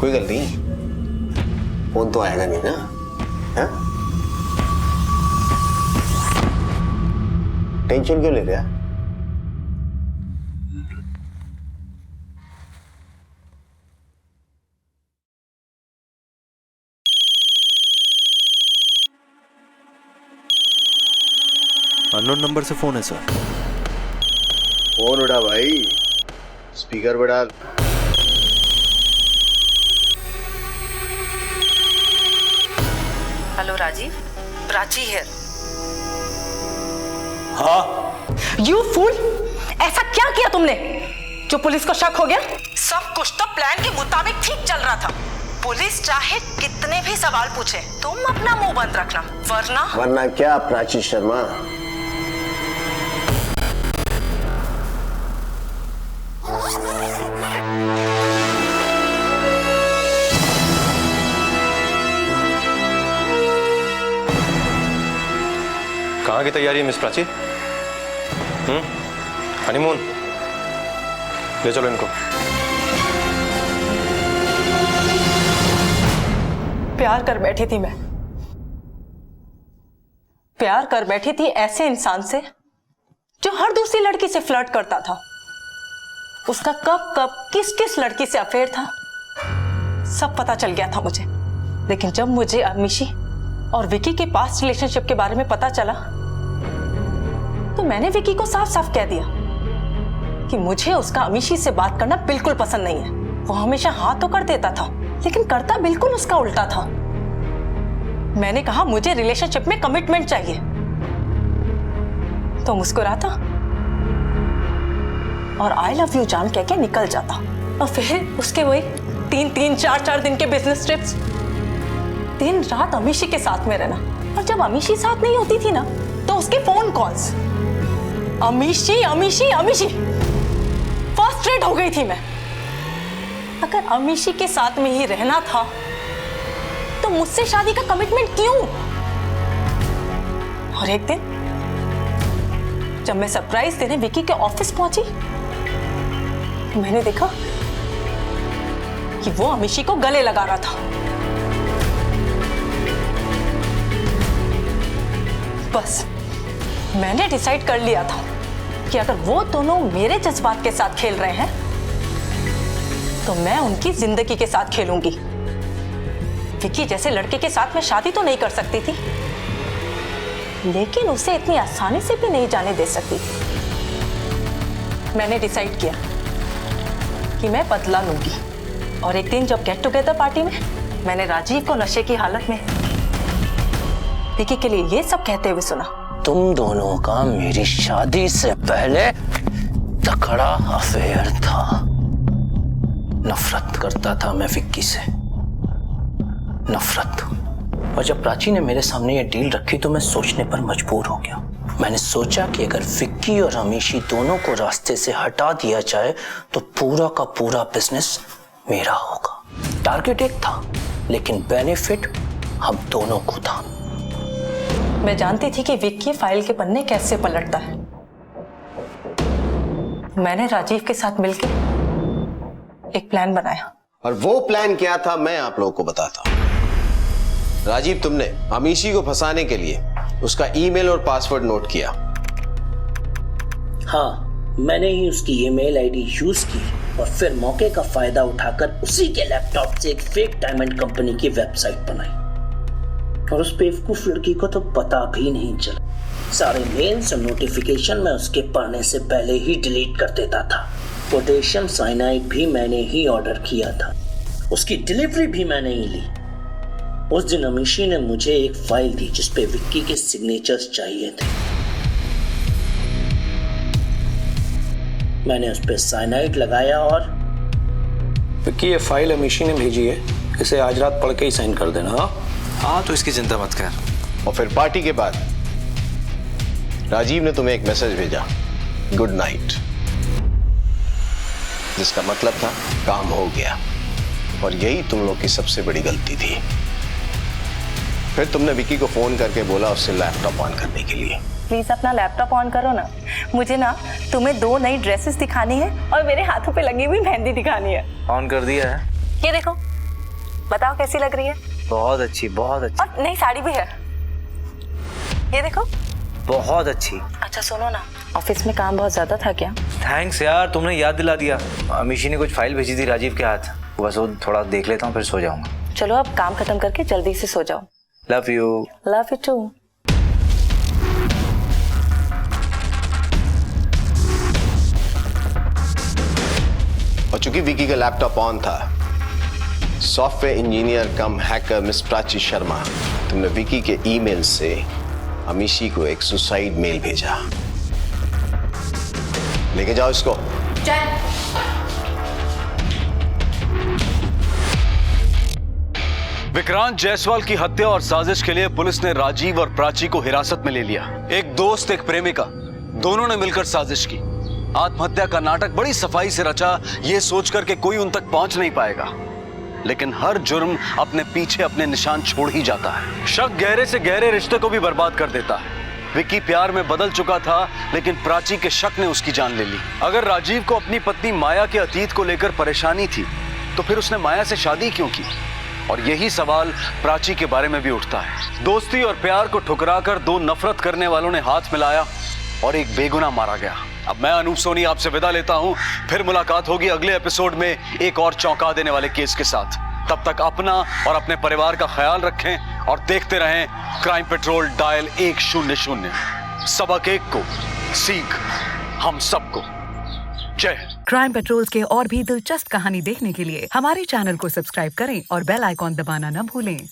कोई गलती नहीं, फोन तो आएगा नहीं ना? है? टेंशन क्यों ले रहा? अननोन नंबर से फोन है सर। फोन उठा भाई, स्पीकर पे डाल। Hello Rajiv, Prachi here. हाँ। यू फूल, ऐसा क्या किया तुमने जो पुलिस को शक हो गया? सब कुछ तो प्लान के मुताबिक ठीक चल रहा था। पुलिस चाहे कितने भी सवाल पूछे, तुम अपना मुंह बंद रखना, वरना क्या प्राची शर्मा? कहाँ की तैयारी है मिस प्राची? हनीमून? ले चलो इनको। प्यार कर बैठी थी मैं, प्यार कर बैठी थी ऐसे इंसान से जो हर दूसरी लड़की से फ्लर्ट करता था। उसका कब कब किस किस लड़की से अफेयर था सब पता चल गया था मुझे। लेकिन जब मुझे अमीशी और विकी के पास्ट रिलेशनशिप के बारे में पता चला तो मैंने विकी को साफ साफ कह दिया कि मुझे उसका अमीशी से बात करना बिल्कुल पसंद नहीं है। वो हमेशा हाँ तो कर देता था लेकिन करता बिल्कुल उसका उल्टा था। मैंने कहा मुझे रिलेशनशिप में कमिटमेंट चाहिए तो मुस्कुराता और आई लव यू जान कह के निकल जाता। और फिर उसके वही 3-3, 4-4 दिन के बिजनेस ट्रिप्स, दिन रात अमीशी के साथ में रहना। और जब अमीशी साथ नहीं होती थी ना तो उसके phone calls, Amishi Amishi Amishi. Frustrate हो गई थी मैं। अगर अमीशी के साथ में ही रहना था तो मुझसे शादी का कमिटमेंट क्यों? और एक दिन जब मैं सरप्राइज देने विकी के ऑफिस पहुंची मैंने देखा कि वो अमीशी को गले लगा रहा था। बस मैंने डिसाइड कर लिया था कि अगर वो दोनों मेरे जज्बात के साथ खेल रहे हैं तो मैं उनकी जिंदगी के साथ खेलूंगी। विकी जैसे लड़के के साथ मैं शादी तो नहीं कर सकती थी लेकिन उसे इतनी आसानी से भी नहीं जाने दे सकती। मैंने डिसाइड किया कि मैं बदला लूंगी। और एक दिन जब गेट टुगेदर पार्टी में मैंने राजीव को नशे की हालत में विकी के लिए ये सब कहते हुए सुना, तुम दोनों का मेरी शादी से पहले तकड़ा अफेयर था। नफरत करता था मैं विक्की से, नफरत। और जब प्राची ने मेरे सामने ये डील रखी तो मैं सोचने पर मजबूर हो गया। मैंने सोचा कि अगर विक्की और अमीशी दोनों को रास्ते से हटा दिया जाए तो पूरा का पूरा बिजनेस मेरा होगा। टारगेट एक था लेकिन बेनिफिट हम दोनों को था। मैं जानती थी कि विक्की फाइल के पन्ने कैसे पलटता है। मैंने राजीव के साथ मिलकर एक प्लान बनाया। और वो प्लान क्या था मैं आप लोगों को बताता हूं। राजीव, तुमने अमीशी को फंसाने के लिए उसका ईमेल और पासवर्ड नोट किया। हाँ, मैंने ही उसकी ईमेल आईडी यूज की और फिर मौके का फायदा उठाकर उसी के लैपटॉप से एक फेक डायमंड कंपनी की वेबसाइट बनाई। और उस बेवकूफ लड़की को तो पता भी नहीं चला। सारे मेल्स और नोटिफिकेशन मैं उसके पढ़ने से पहले ही डिलीट कर देता था। पोटेशियम साइनाइड भी मैंने ही ऑर्डर किया था, उसकी डिलीवरी भी मैंने ही ली। उस दिन अमीशी ने मुझे एक फाइल दी जिसपे विक्की के सिग्नेचर्स चाहिए थे। मैंने उस पर साइनाइड लगाया और विक्की, ये फाइल अमीशी ने भेजी है, इसे आज रात पढ़ के ही साइन कर देना। हाँ तो इसकी चिंता मत कर। और फिर पार्टी के बाद राजीव ने तुम्हें एक मैसेज भेजा, गुड नाइट, जिसका मतलब था काम हो गया। और यही तुम लोग की सबसे बड़ी गलती थी। फिर तुमने विक्की को फोन करके बोला उससे लैपटॉप ऑन करने के लिए। प्लीज अपना लैपटॉप ऑन करो ना, मुझे ना तुम्हें 2 नई ड्रेसेस दिखानी है और मेरे हाथों पे लगी हुई मेहंदी दिखानी है। ऑन कर दिया है। ये देखो, बताओ कैसी लग रही है? बहुत अच्छी, बहुत अच्छी। और नई साड़ी भी है, ये देखो। बहुत अच्छी। अच्छा सुनो ना, ऑफिस में काम बहुत ज्यादा था क्या? थैंक्स यार, तुमने याद दिला दिया। अमीशी ने कुछ फाइल भेजी थी राजीव के हाथ, बस वो थोड़ा देख लेता हूँ फिर सो जाऊंगा। चलो अब काम खत्म करके जल्दी से सो जाओ। Love you. Love you too. और चूंकि विक्की का लैपटॉप ऑन था, software engineer cum hacker miss Prachi Sharma, तुमने विक्की के ईमेल से अमीशी को एक सुसाइड मेल भेजा। लेके जाओ इसको। विक्रांत जायसवाल की हत्या और साजिश के लिए पुलिस ने राजीव और प्राची को हिरासत में ले लिया। एक दोस्त, एक प्रेमिका, दोनों ने मिलकर साजिश की। आत्महत्या का नाटक बड़ी सफाई से रचा, ये सोचकर कि कोई उन तक पहुंच नहीं पाएगा। लेकिन हर जुर्म अपने पीछे अपने निशान छोड़ ही जाता है। शक गहरे से गहरे रिश्ते को भी बर्बाद कर देता है। विक्की प्यार में बदल चुका था, लेकिन प्राची के शक ने उसकी जान ले ली। अगर राजीव को अपनी पत्नी माया के अतीत को लेकर परेशानी थी, तो फिर उसने माया से शादी क्यों की? और यही सवाल प्राची के बारे में भी उठता है। दोस्ती और प्यार को ठुकराकर 2 नफरत करने वालों ने हाथ मिलाया और एक बेगुनाह मारा गया। अब मैं अनूप सोनी आपसे विदा लेता हूं, फिर मुलाकात होगी अगले एपिसोड में एक और चौंका देने वाले केस के साथ। तब तक अपना और अपने परिवार का ख्याल रखें और देखते रहें क्राइम पेट्रोल डायल 100। सबक एक को, सीख हम सबको। जय हिंद। क्राइम पेट्रोल्स के और भी दिलचस्प कहानी देखने के लिए हमारे चैनल को सब्सक्राइब करें और बेल आइकॉन दबाना न भूलें।